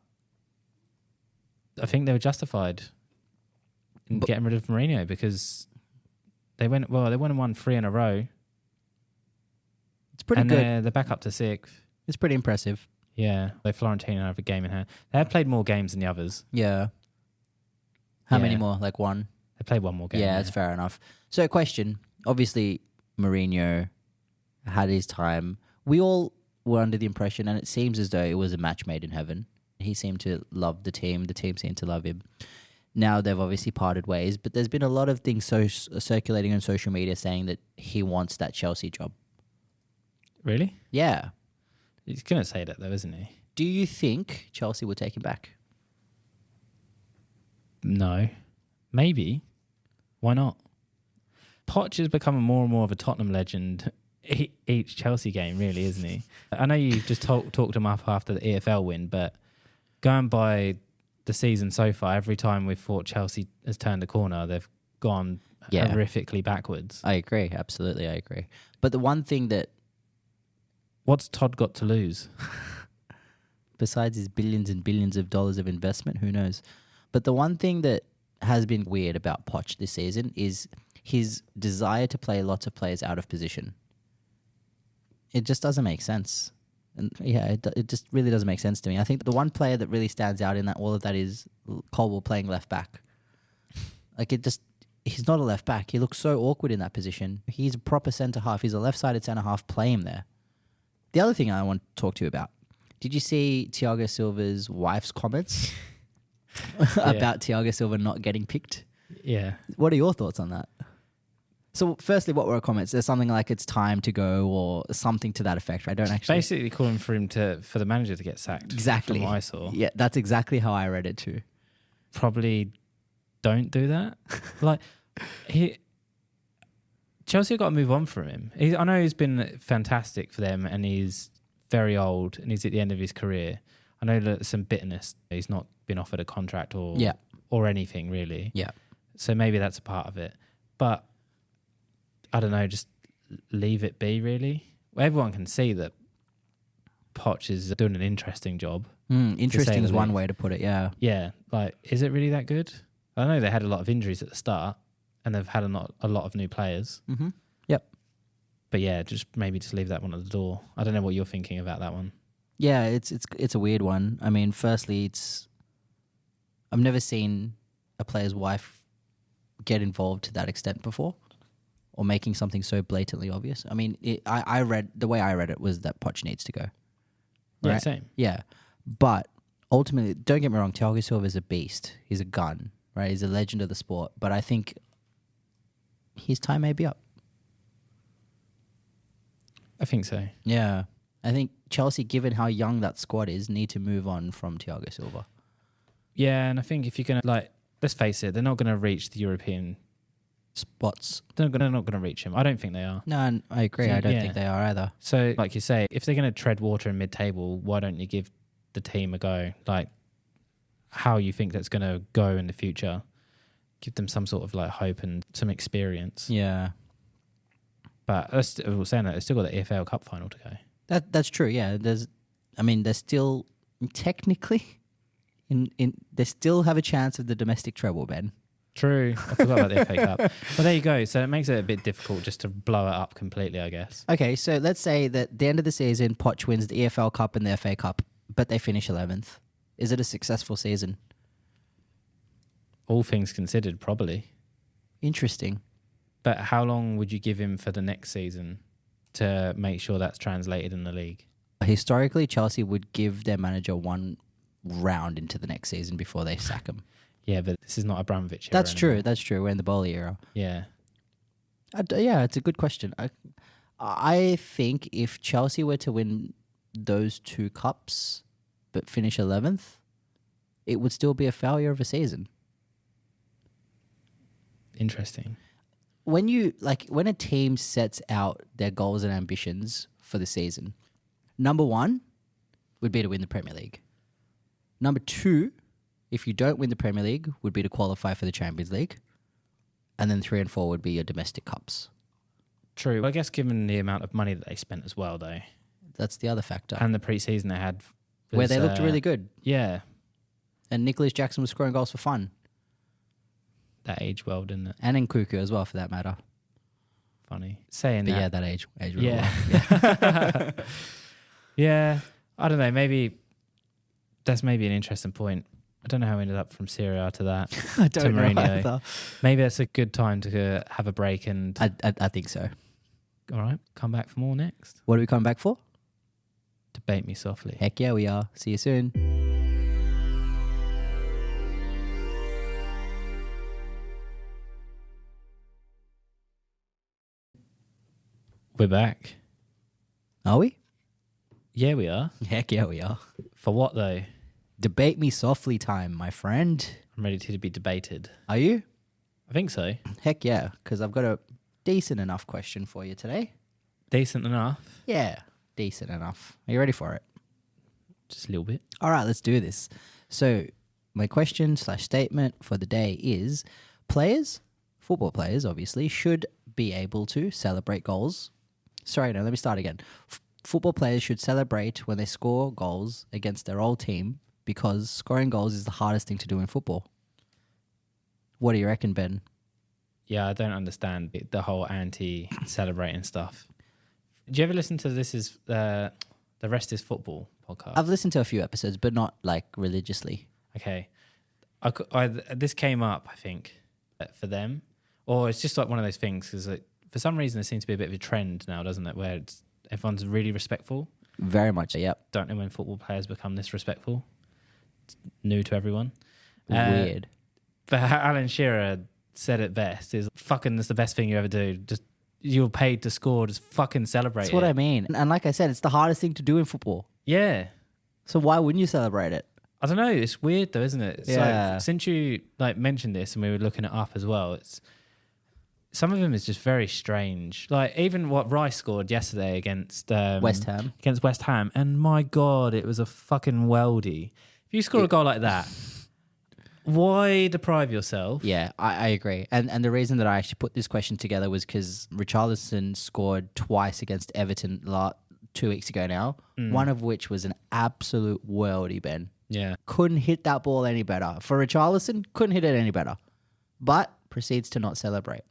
I think they were justified in getting rid of Mourinho because they went and won 3 in a row. It's pretty good. They're back up to 6th. It's pretty impressive. Yeah, Florentina have a game in hand. They have played more games than the others. Yeah. How Yeah. many more? Like one? They played one more game. Yeah, it's fair enough. So, question. Obviously, Mourinho had his time. We all were under the impression, and it seems as though it was a match made in heaven. He seemed to love the team. The team seemed to love him. Now they've obviously parted ways, but there's been a lot of things circulating on social media saying that he wants that Chelsea job. Really? Yeah. He's going to say that though, isn't he? Do you think Chelsea will take him back? No. Maybe. Why not? Poch is becoming more and more of a Tottenham legend each Chelsea game, really, isn't he? I know you just talked him up after the EFL win, but going by the season so far, every time we've thought Chelsea has turned a corner, they've gone horrifically backwards. I agree. Absolutely, I agree. But the one thing that... What's Todd got to lose? Besides his billions and billions of dollars of investment, who knows? But the one thing that has been weird about Poch this season is his desire to play lots of players out of position. It just doesn't make sense. And yeah, it just really doesn't make sense to me. I think the one player that really stands out in that all of that is Colwell playing left back. Like he's not a left back. He looks so awkward in that position. He's a proper centre half. He's a left-sided centre half. Play him there. The other thing I want to talk to you about. Did you see Thiago Silva's wife's comments about Thiago Silva not getting picked? Yeah. What are your thoughts on that? So, firstly, what were her comments? There's something like it's time to go or something to that effect. I don't actually... Basically calling for the manager to get sacked. Exactly. From what I saw. Yeah, that's exactly how I read it too. Probably don't do that. Chelsea have got to move on from him. I know he's been fantastic for them and he's very old and he's at the end of his career. I know there's some bitterness. He's not been offered a contract or anything really. Yeah. So maybe that's a part of it. But I don't know, just leave it be really. Everyone can see that Poch is doing an interesting job. Interesting is one way to put it, yeah. Yeah, is it really that good? I know they had a lot of injuries at the start and they've had a lot of new players. Mm-hmm. Yep. But yeah, just leave that one at the door. I don't know what you're thinking about that one. Yeah, it's a weird one. I mean, firstly, I've never seen a player's wife get involved to that extent before, or making something so blatantly obvious. I mean, the way I read it was that Poch needs to go. Right? Yeah, same. Yeah, but ultimately, don't get me wrong, Thiago Silva is a beast. He's a gun, right? He's a legend of the sport. But I think his time may be up. I think so. Yeah. I think Chelsea, given how young that squad is, need to move on from Thiago Silva. Yeah, and I think if you're going to, let's face it, they're not going to reach the European spots. They're not going to reach him. I don't think they are. No, I agree. I don't think they are either. So, like you say, if they're going to tread water in mid-table, why don't you give the team a go, like how you think that's going to go in the future. Give them some sort of like hope and some experience. Yeah. But saying that, they've still got the EFL Cup final to go. That's true. Yeah. There's still technically they still have a chance of the domestic treble, Ben. True. I forgot about the FA Cup. But there you go. So it makes it a bit difficult just to blow it up completely, I guess. Okay, so let's say that at the end of the season, Poch wins the EFL Cup and the FA Cup, but they finish 11th. Is it a successful season? All things considered, probably. Interesting. But how long would you give him for the next season to make sure that's translated in the league? Historically, Chelsea would give their manager one round into the next season before they sack him. Yeah, but this is not Abramovich era That's anymore. true. That's true. We're in the Bowley era. Yeah. Yeah, it's a good question. I think if Chelsea were to win those 2 cups but finish 11th, it would still be a failure of a season. Interesting. When a team sets out their goals and ambitions for the season, number 1 would be to win the Premier League. Number 2, if you don't win the Premier League, would be to qualify for the Champions League. And then 3 and 4 would be your domestic cups. True. Well, I guess given the amount of money that they spent as well, though. That's the other factor. And the pre-season they had. Where they looked really good. Yeah. And Nicholas Jackson was scoring goals for fun. That aged well, didn't it? And Nkuku as well, for that matter. Funny. Saying But that. yeah, that age really Yeah. well. Yeah. I don't know. Maybe that's maybe an interesting point. I don't know how we ended up from Serie A to that. I don't know Mourinho. either. Maybe that's a good time to have a break and... I think so. All right, come back for more next. What are we coming back for? Debate Me Softly. Heck yeah, we are. See you soon. We're back. Are we? Yeah, we are. Heck yeah, we are. For what, though? Debate Me Softly time, my friend. I'm ready to be debated. Are you? I think so. Heck yeah, because I've got a decent enough question for you today. Decent enough. Yeah, decent enough. Are you ready for it? Just a little bit. All right, let's do this. So my question/statement for the day is players, football players obviously, should be able to celebrate goals. Sorry, no, let me start again. Football players should celebrate when they score goals against their old team because scoring goals is the hardest thing to do in football. What do you reckon, Ben? Yeah, I don't understand the whole anti-celebrating stuff. Do you ever listen to The Rest is Football podcast? I've listened to a few episodes, but not like religiously. Okay. This came up, I think, for them. Or it's just like one of those things because for some reason there seems to be a bit of a trend now, doesn't it, where everyone's really respectful. Very much, yep. Don't know when football players become this respectful. It's new to everyone. Weird. But Alan Shearer said it best, is fucking that's the best thing you ever do. Just you're paid to score, just fucking celebrate That's what I mean. And like I said, it's the hardest thing to do in football. Yeah. So why wouldn't you celebrate it? I don't know. It's weird though, isn't it? It's Yeah. like, since you mentioned this and we were looking it up as well, it's some of them is just very strange. Like even what Rice scored yesterday against West Ham. Against West Ham, and my God, it was a fucking weldy. If you score a goal like that, why deprive yourself? Yeah, I agree. And the reason that I actually put this question together was because Richarlison scored twice against Everton 2 weeks ago now, one of which was an absolute worldie, Ben. Yeah. Couldn't hit that ball any better. For Richarlison, couldn't hit it any better. But proceeds to not celebrate.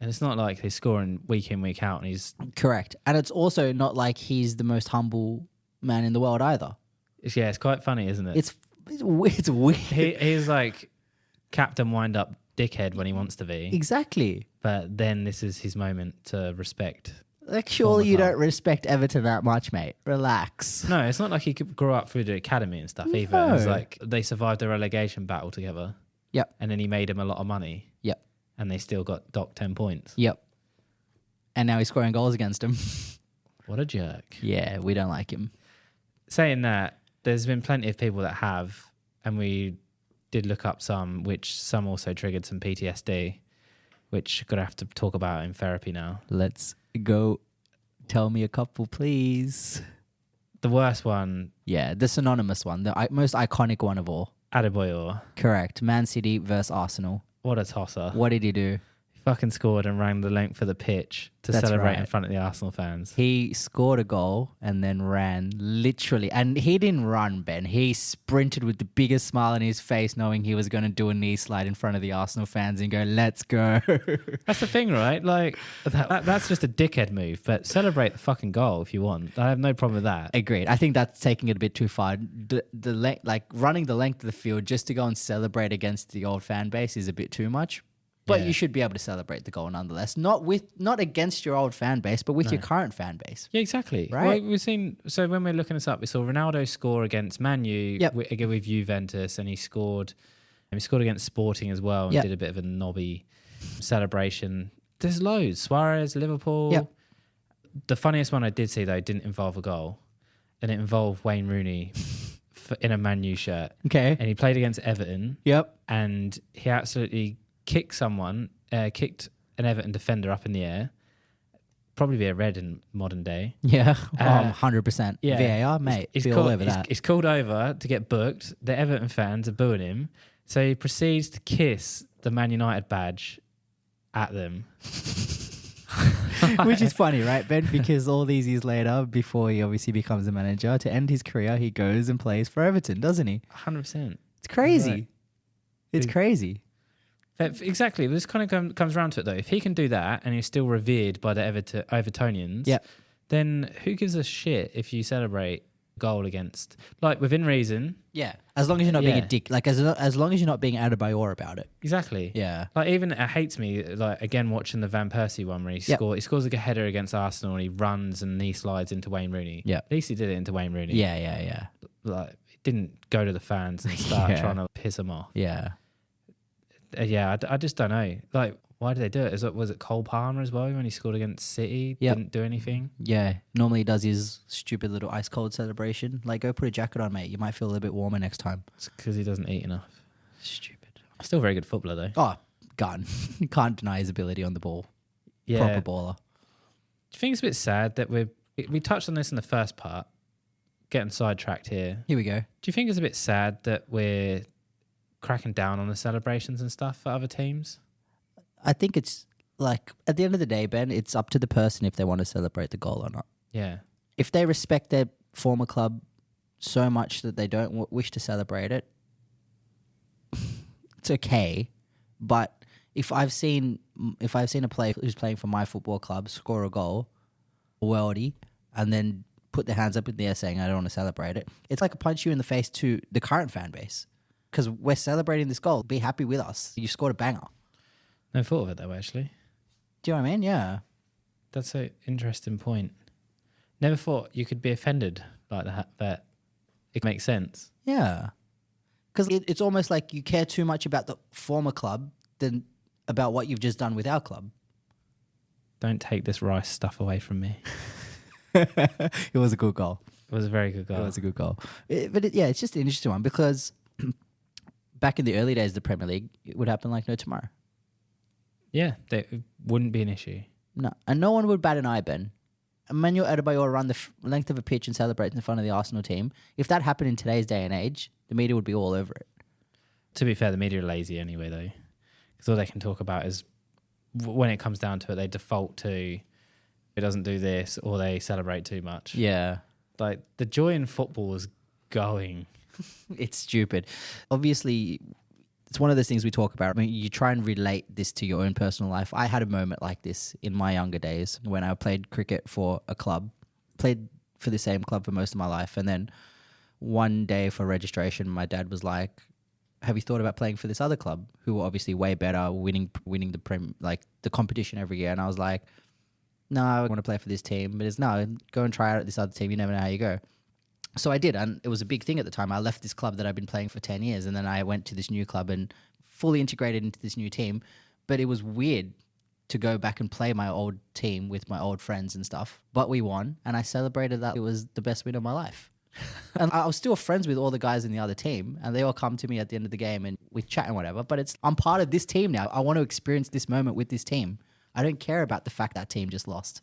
And it's not like he's scoring week in, week out, and he's... Correct. And it's also not like he's the most humble man in the world either. It's quite funny, isn't it? It's weird. He's like Captain Wind-Up dickhead when he wants to be. Exactly. But then this is his moment to respect. Like, surely you don't respect Everton that much, mate. Relax. No, it's not like he grew up through the academy and stuff either. No. It's like they survived the relegation battle together. Yep. And then he made him a lot of money. Yep. And they still got docked 10 points. Yep. And now he's scoring goals against him. What a jerk. Yeah, we don't like him. Saying that, there's been plenty of people that have, and we did look up some, which some also triggered some PTSD, which we're going to have to talk about in therapy now. Let's go. Tell me a couple, please. The worst one, Yeah, the synonymous one, the most iconic one of all. Adebayor. Correct. Man City versus Arsenal. What a tosser. What did he do? He fucking scored and ran the length of the pitch to That's celebrate right. in front of the Arsenal fans. He scored a goal and then ran literally. And he didn't run, Ben. He sprinted with the biggest smile on his face, knowing he was going to do a knee slide in front of the Arsenal fans and go, let's go. That's the thing, right? Like, that's just a dickhead move, but celebrate the fucking goal if you want. I have no problem with that. Agreed. I think that's taking it a bit too far. Like running the length of the field just to go and celebrate against the old fan base is a bit too much. But you should be able to celebrate the goal nonetheless. Not against your old fan base, but with your current fan base. Yeah, exactly. Right? Well, we've seen, so when we're looking this up, we saw Ronaldo score against Man U again with Juventus, and he scored against Sporting as well and did a bit of a knobby celebration. There's loads. Suarez, Liverpool. Yep. The funniest one I did see, though, didn't involve a goal, and it involved Wayne Rooney in a Man U shirt. Okay. And he played against Everton. Yep. And he absolutely kicked an Everton defender up in the air. Probably be a red in modern day. Yeah. 100%. Yeah. VAR, mate. Be all over that. He's called over to get booked. The Everton fans are booing him. So he proceeds to kiss the Man United badge at them. Which is funny, right, Ben? Because all these years later, before he obviously becomes a manager, to end his career, he goes and plays for Everton, doesn't he? 100%. It's crazy. Right. It's crazy. Exactly. This kind of comes around to it, though. If he can do that and he's still revered by the Evertonians, then who gives a shit if you celebrate goal against, like, within reason? Yeah. As long as you're not being a dick. Like, as long as you're not being Adebayor about it. Exactly. Yeah. Like, even it hates me, like, again, watching the Van Persie one where he scores like a header against Arsenal and he runs and knee slides into Wayne Rooney. Yeah. At least he did it into Wayne Rooney. Yeah. Like, he didn't go to the fans and start trying to piss them off. Yeah. I just don't know. Like, why did they do it? Was it Cole Palmer as well when he scored against City? Didn't do anything? Yeah. Normally he does his stupid little ice cold celebration. Like, go put a jacket on, mate. You might feel a little bit warmer next time. It's because he doesn't eat enough. Stupid. Still a very good footballer, though. Oh, gun. You can't deny his ability on the ball. Yeah. Proper baller. Do you think it's a bit sad that we touched on this in the first part, getting sidetracked here? Here we go. Do you think it's a bit sad that we're cracking down on the celebrations and stuff for other teams? I think it's like, at the end of the day, Ben, it's up to the person if they want to celebrate the goal or not. Yeah. If they respect their former club so much that they don't wish to celebrate it, it's okay. But if I've seen a player who's playing for my football club score a goal, worldy, and then put their hands up in the air saying, I don't want to celebrate it, it's like a punch you in the face to the current fan base. Because we're celebrating this goal. Be happy with us. You scored a banger. No thought of it, though, actually. Do you know what I mean? Yeah. That's an interesting point. Never thought you could be offended like that, but it makes sense. Yeah. Because it's almost like you care too much about the former club than about what you've just done with our club. Don't take this Rice stuff away from me. It was a good goal. It was a very good goal. It was a good goal. It's just an interesting one because back in the early days of the Premier League, it would happen like no tomorrow. Yeah, it wouldn't be an issue. No. And no one would bat an eye, Ben. Emmanuel Adebayor run the length of a pitch and celebrate in front of the Arsenal team. If that happened in today's day and age, the media would be all over it. To be fair, the media are lazy anyway, though. Because all they can talk about is, when it comes down to it, they default to, it doesn't do this, or they celebrate too much. Yeah. Like, the joy in football is going. It's stupid. Obviously, it's one of those things we talk about. I mean, you try and relate this to your own personal life. I had a moment like this in my younger days when I played cricket for a club, played for the same club for most of my life. And then one day for registration, my dad was like, have you thought about playing for this other club who were obviously way better, winning the competition every year? And I was like, no, I want to play for this team. But go and try out at this other team. You never know how you go. So I did, and it was a big thing at the time. I left this club that I'd been playing for 10 years, and then I went to this new club and fully integrated into this new team. But it was weird to go back and play my old team with my old friends and stuff. But we won, and I celebrated that it was the best win of my life. And I was still friends with all the guys in the other team, and they all come to me at the end of the game and we chat and whatever. But I'm part of this team now. I want to experience this moment with this team. I don't care about the fact that team just lost.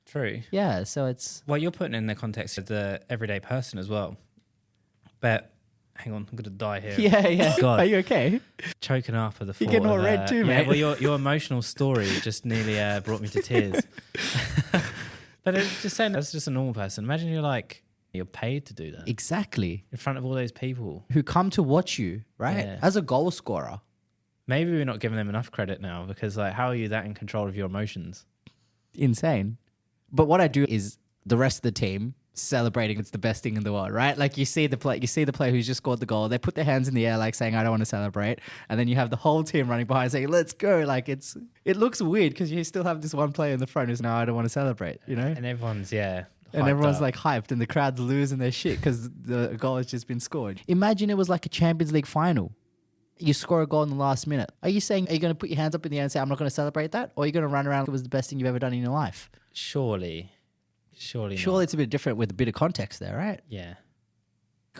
True. Yeah, so it's... Well, you're putting in the context of the everyday person as well. But hang on, I'm going to die here. Yeah. God. Are you okay? Choking up at the thought You're getting all of, red too, yeah, mate. well, your emotional story just nearly brought me to tears. But it's just saying that's just a normal person. Imagine you're paid to do that Exactly. in front of all those people. Who come to watch you, right? Yeah. As a goal scorer. Maybe we're not giving them enough credit now because how are you that in control of your emotions? Insane. But what I do is the rest of the team celebrating. It's the best thing in the world, right? Like you see the player who's just scored the goal. They put their hands in the air, like saying, "I don't want to celebrate," and then you have the whole team running behind saying, "Let's go!" Like it looks weird because you still have this one player in the front who's "No, I don't want to celebrate," you know. And everyone's And everyone's up. like hyped, and the crowd's losing their shit because the goal has just been scored. Imagine it was like a Champions League final. You score a goal in the last minute. Are you going to put your hands up in the air and say, "I'm not going to celebrate that," or are you going to run around like it was the best thing you've ever done in your life? Surely Surely not. it's a bit different with a bit of context there, right? Yeah.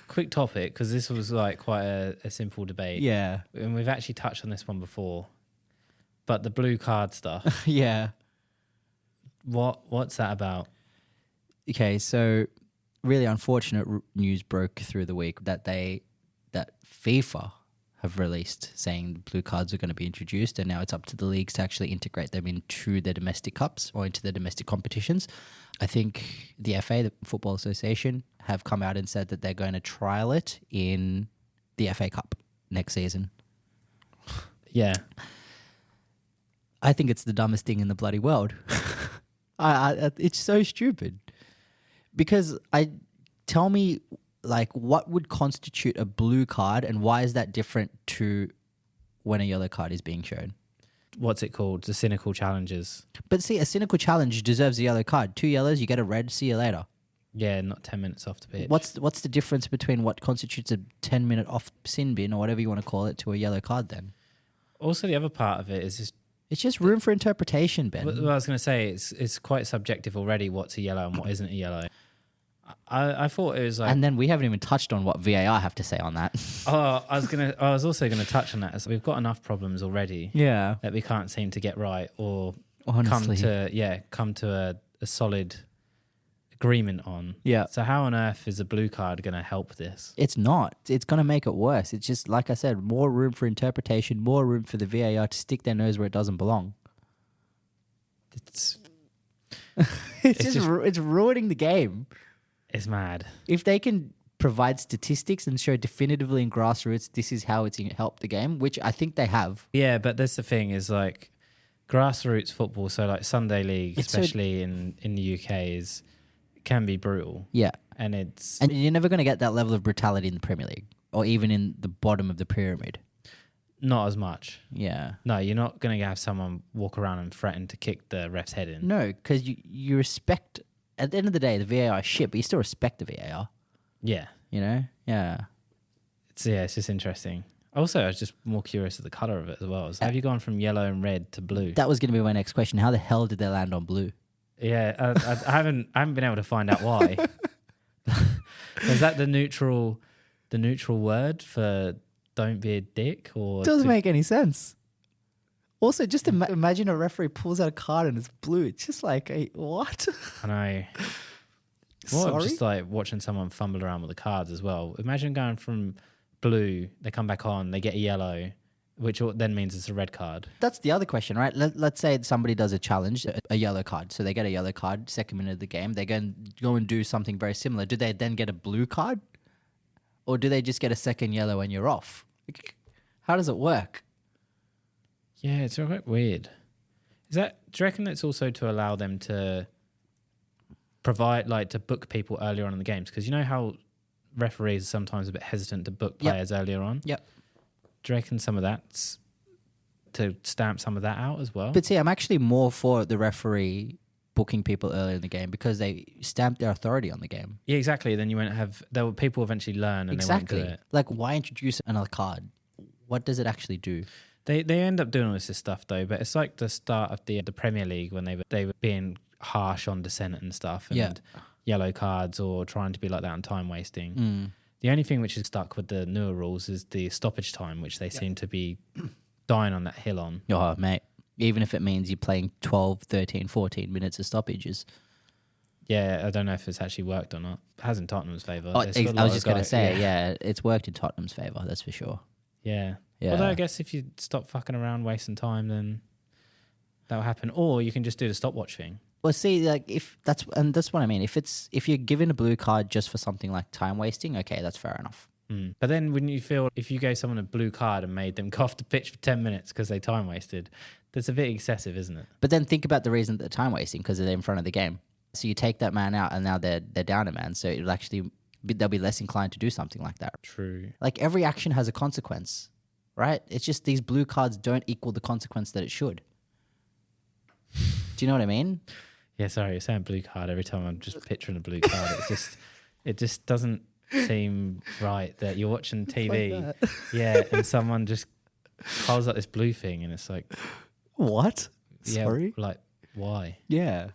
Quick topic, because this was quite a simple debate. Yeah. And we've actually touched on this one before. But the blue card stuff, Yeah. what's that about? Okay, so really unfortunate news broke through the week that FIFA have released saying the blue cards are going to be introduced, and now it's up to the leagues to actually integrate them into their domestic cups or into their domestic competitions. I think the FA, the Football Association, have come out and said that they're going to trial it in the FA Cup next season. Yeah. I think it's the dumbest thing in the bloody world. It's so stupid. Because tell me, what would constitute a blue card, and why is that different to when a yellow card is being shown? What's it called? The cynical challenges. But see, a cynical challenge deserves a yellow card. 2 yellows, you get a red, see you later. Yeah, not 10 minutes off the pitch. What's the difference between what constitutes a 10-minute off sin bin or whatever you want to call it to a yellow card then? Also, the other part of it is just... It's just room for interpretation, Ben. Well, I was going to say, it's quite subjective already what's a yellow and what isn't a yellow. I thought it was and then we haven't even touched on what VAR have to say on that. I was also going to touch on that. So we've got enough problems already Yeah. that we can't seem to get right or Honestly. come to a solid agreement on. Yeah. So how on earth is a blue card going to help this? It's not. It's going to make it worse. It's just, like I said, more room for interpretation, more room for the VAR to stick their nose where it doesn't belong. It's It's ruining the game. It's mad. If they can provide statistics and show definitively in grassroots this is how it's helped the game, which I think they have. Yeah, but that's the thing is grassroots football, so Sunday League, It's especially in the UK, can be brutal. Yeah. And you're never going to get that level of brutality in the Premier League or even in the bottom of the pyramid. not as much. Yeah. No, you're not going to have someone walk around and threaten to kick the ref's head in. No, because you respect... At the end of the day, the VAR is shit, but you still respect the VAR. Yeah. You know? Yeah. It's just interesting. Also, I was just more curious of the colour of it as well. So have you gone from yellow and red to blue? That was going to be my next question. How the hell did they land on blue? Yeah, I haven't been able to find out why. Is that the neutral word for don't be a dick? Or Doesn't make any sense. Also, just imagine a referee pulls out a card and it's blue. It's just like, hey, what? I know. Well, Sorry? just like watching someone fumble around with the cards as well. Imagine going from blue, they come back on, they get a yellow, which then means it's a red card. That's the other question, right? Let's say somebody does a challenge, a yellow card. So they get a yellow card, second minute of the game. They go and do something very similar. Do they then get a blue card? Or do they just get a second yellow and you're off? How does it work? Yeah, it's quite weird. Do you reckon it's also to allow them to provide, to book people earlier on in the games? Because you know how referees are sometimes a bit hesitant to book players earlier on? Yep. Do you reckon some of that's to stamp some of that out as well? But see, I'm actually more for the referee booking people early in the game because they stamp their authority on the game. Yeah, exactly. Then you won't have... people eventually learn and they won't do it. Like, why introduce another card? What does it actually do? They end up doing all this stuff though, but it's like the start of the Premier League when they were being harsh on dissent and stuff and yellow cards or trying to be like that and time wasting. The only thing which is stuck with the newer rules is the stoppage time, which they seem to be dying on that hill on. Oh, mate. Even if it means you're playing 12, 13, 14 minutes of stoppages. Yeah, I don't know if it's actually worked or not. It has in Tottenham's favour. I was just going to say, it's worked in Tottenham's favour, that's for sure. Yeah. Yeah. Although I guess if you stop fucking around wasting time, then that'll happen. Or you can just do the stopwatch thing. Well, see, like that's what I mean. If you're given a blue card just for something like time wasting, okay, that's fair enough. But then wouldn't you feel if you gave someone a blue card and made them go off the pitch for 10 minutes because they time wasted, that's a bit excessive, isn't it? But then think about the reason that they're time wasting, because they're in front of the game. So you take that man out and now they're down a man. So it'll actually they'll be less inclined to do something like that. True. Like every action has a consequence, right? It's just these blue cards don't equal the consequence that it should. Do you know what I mean? Yeah, sorry, you're saying blue card every time I'm just picturing a blue card. It just doesn't seem right that you're watching TV, like and someone just holds up this blue thing, and it's like, what? Yeah, Sorry, like why? Yeah,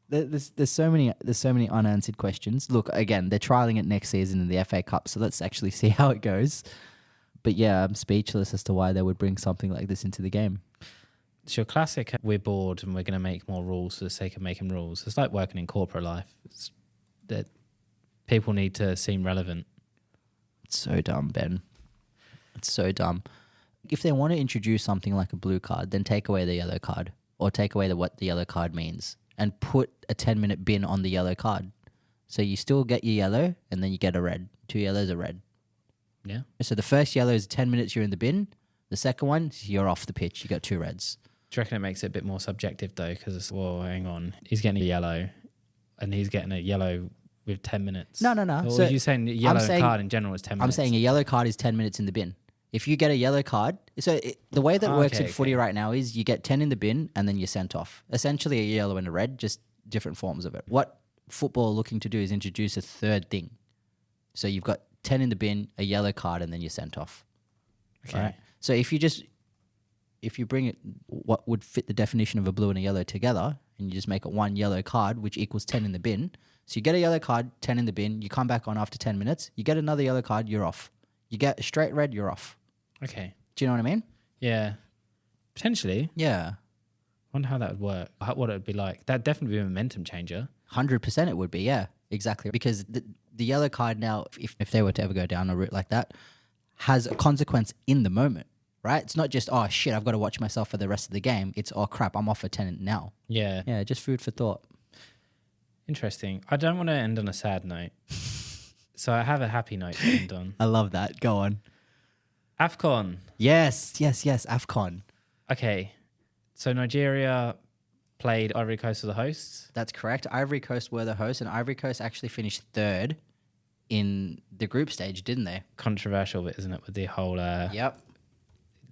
there's so many unanswered questions. Look, again, they're trialing it next season in the FA Cup, so let's actually see how it goes. But yeah, I'm speechless as to why they would bring something like this into the game. It's your classic, we're bored and we're going to make more rules for the sake of making rules. It's like working in corporate life. It's that people need to seem relevant. It's so dumb, Ben. It's so dumb. If they want to introduce something like a blue card, then take away the yellow card, or take away what the yellow card means, and put a 10-minute bin on the yellow card. So you still get your yellow, and then you get a red. 2 yellows are red. Yeah. So the first yellow is 10 minutes you're in the bin. The second one, you're off the pitch. You got 2 reds. Do you reckon it makes it a bit more subjective though? Because, well, hang on. He's getting a yellow and he's getting a yellow with 10 minutes. No. Or so are you saying yellow card in general is 10 minutes? I'm saying a yellow card is 10 minutes in the bin. If you get a yellow card, the way that works in footy right now is you get 10 in the bin and then you're sent off. Essentially a yellow and a red, just different forms of it. What football are looking to do is introduce a third thing. So you've got 10 in the bin, a yellow card, and then you're sent off. Okay. Right? So if you bring it, what would fit the definition of a blue and a yellow together, and you just make it 1 yellow card, which equals 10 in the bin. So you get a yellow card, 10 in the bin, you come back on after 10 minutes, you get another yellow card, you're off. You get a straight red, you're off. Okay. Do you know what I mean? Yeah. Potentially. Yeah. Wonder how that would work. What it would be like. That'd definitely be a momentum changer. 100% it would be, yeah. Exactly. Because the yellow card now, if they were to ever go down a route like that, has a consequence in the moment. Right? It's not just, oh, shit, I've got to watch myself for the rest of the game. It's, oh, crap, I'm off for 10 now. Yeah. Yeah, just food for thought. Interesting. I don't want to end on a sad note. So I have a happy note to end on. I love that. Go on. AFCON. Yes, AFCON. Okay. So Nigeria played Ivory Coast as the hosts. That's correct. Ivory Coast were the hosts, and Ivory Coast actually finished 3rd in the group stage, didn't they? Controversial bit, isn't it, with the whole... Yep.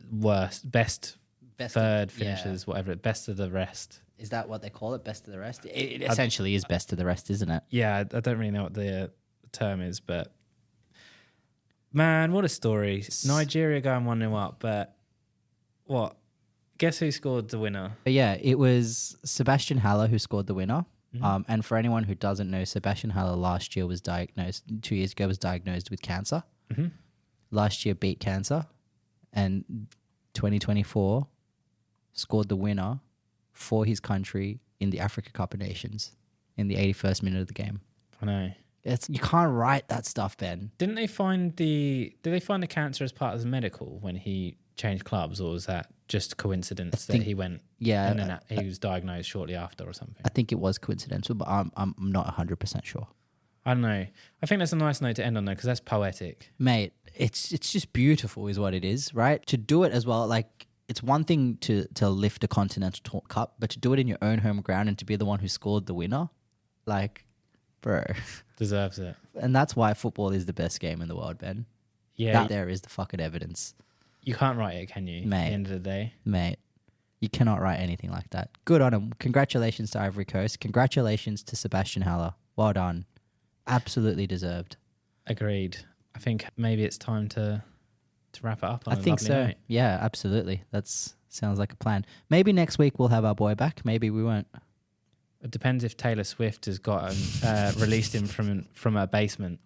Best third finishes, whatever, best of the rest. Is that what they call it? Best of the rest? It essentially is best of the rest, isn't it? Yeah, I don't really know what the term is, but man, what a story. Nigeria going 1-0 up, but what? Guess who scored the winner? Yeah, it was Sebastian Haller who scored the winner. Mm-hmm. And for anyone who doesn't know, Sebastian Haller last year was diagnosed, 2 years ago was diagnosed with cancer. Mm-hmm. Last year beat cancer. And 2024 scored the winner for his country in the Africa Cup of Nations in the 81st minute of the game. I know. You can't write that stuff, Ben. Did they find the cancer as part of his medical when he changed clubs, or was that just coincidence that he went? Yeah, and then he was diagnosed shortly after or something. I think it was coincidental, but I'm not 100% sure. I don't know. I think that's a nice note to end on though, because that's poetic, mate. It's just beautiful, is what it is, right? To do it as well, like it's one thing to lift a continental cup, but to do it in your own home ground and to be the one who scored the winner, like, bro, deserves it. And that's why football is the best game in the world, Ben. Yeah, that there is the fucking evidence. You can't write it, can you? Mate, at the end of the day, mate, you cannot write anything like that. Good on him. Congratulations to Ivory Coast. Congratulations to Sebastian Haller. Well done. Absolutely deserved. Agreed. I think maybe it's time to wrap it up on I think so. Note. Yeah, absolutely. Sounds like a plan. Maybe next week we'll have our boy back. Maybe we won't. It depends if Taylor Swift has got released him from her basement.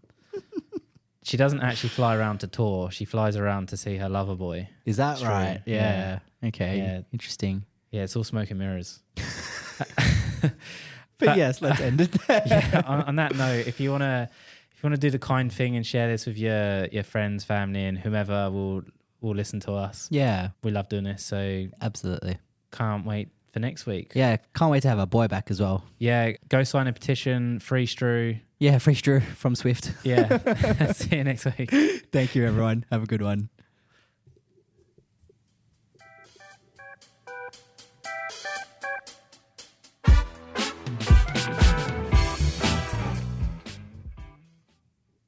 She doesn't actually fly around to tour. She flies around to see her lover boy. Is that Stru. right? Yeah. Okay. Yeah. Interesting. Yeah, it's all smoke and mirrors. But yes, let's end it there. Yeah, on that note, if you wanna do the kind thing and share this with your friends, family, and whomever will listen to us. Yeah, we love doing this, so absolutely. Can't wait for next week. Yeah, can't wait to have our boy back as well. Yeah, go sign a petition, free Stru. Yeah, free Stru from Swift. Yeah, see you next week. Thank you, everyone. Have a good one.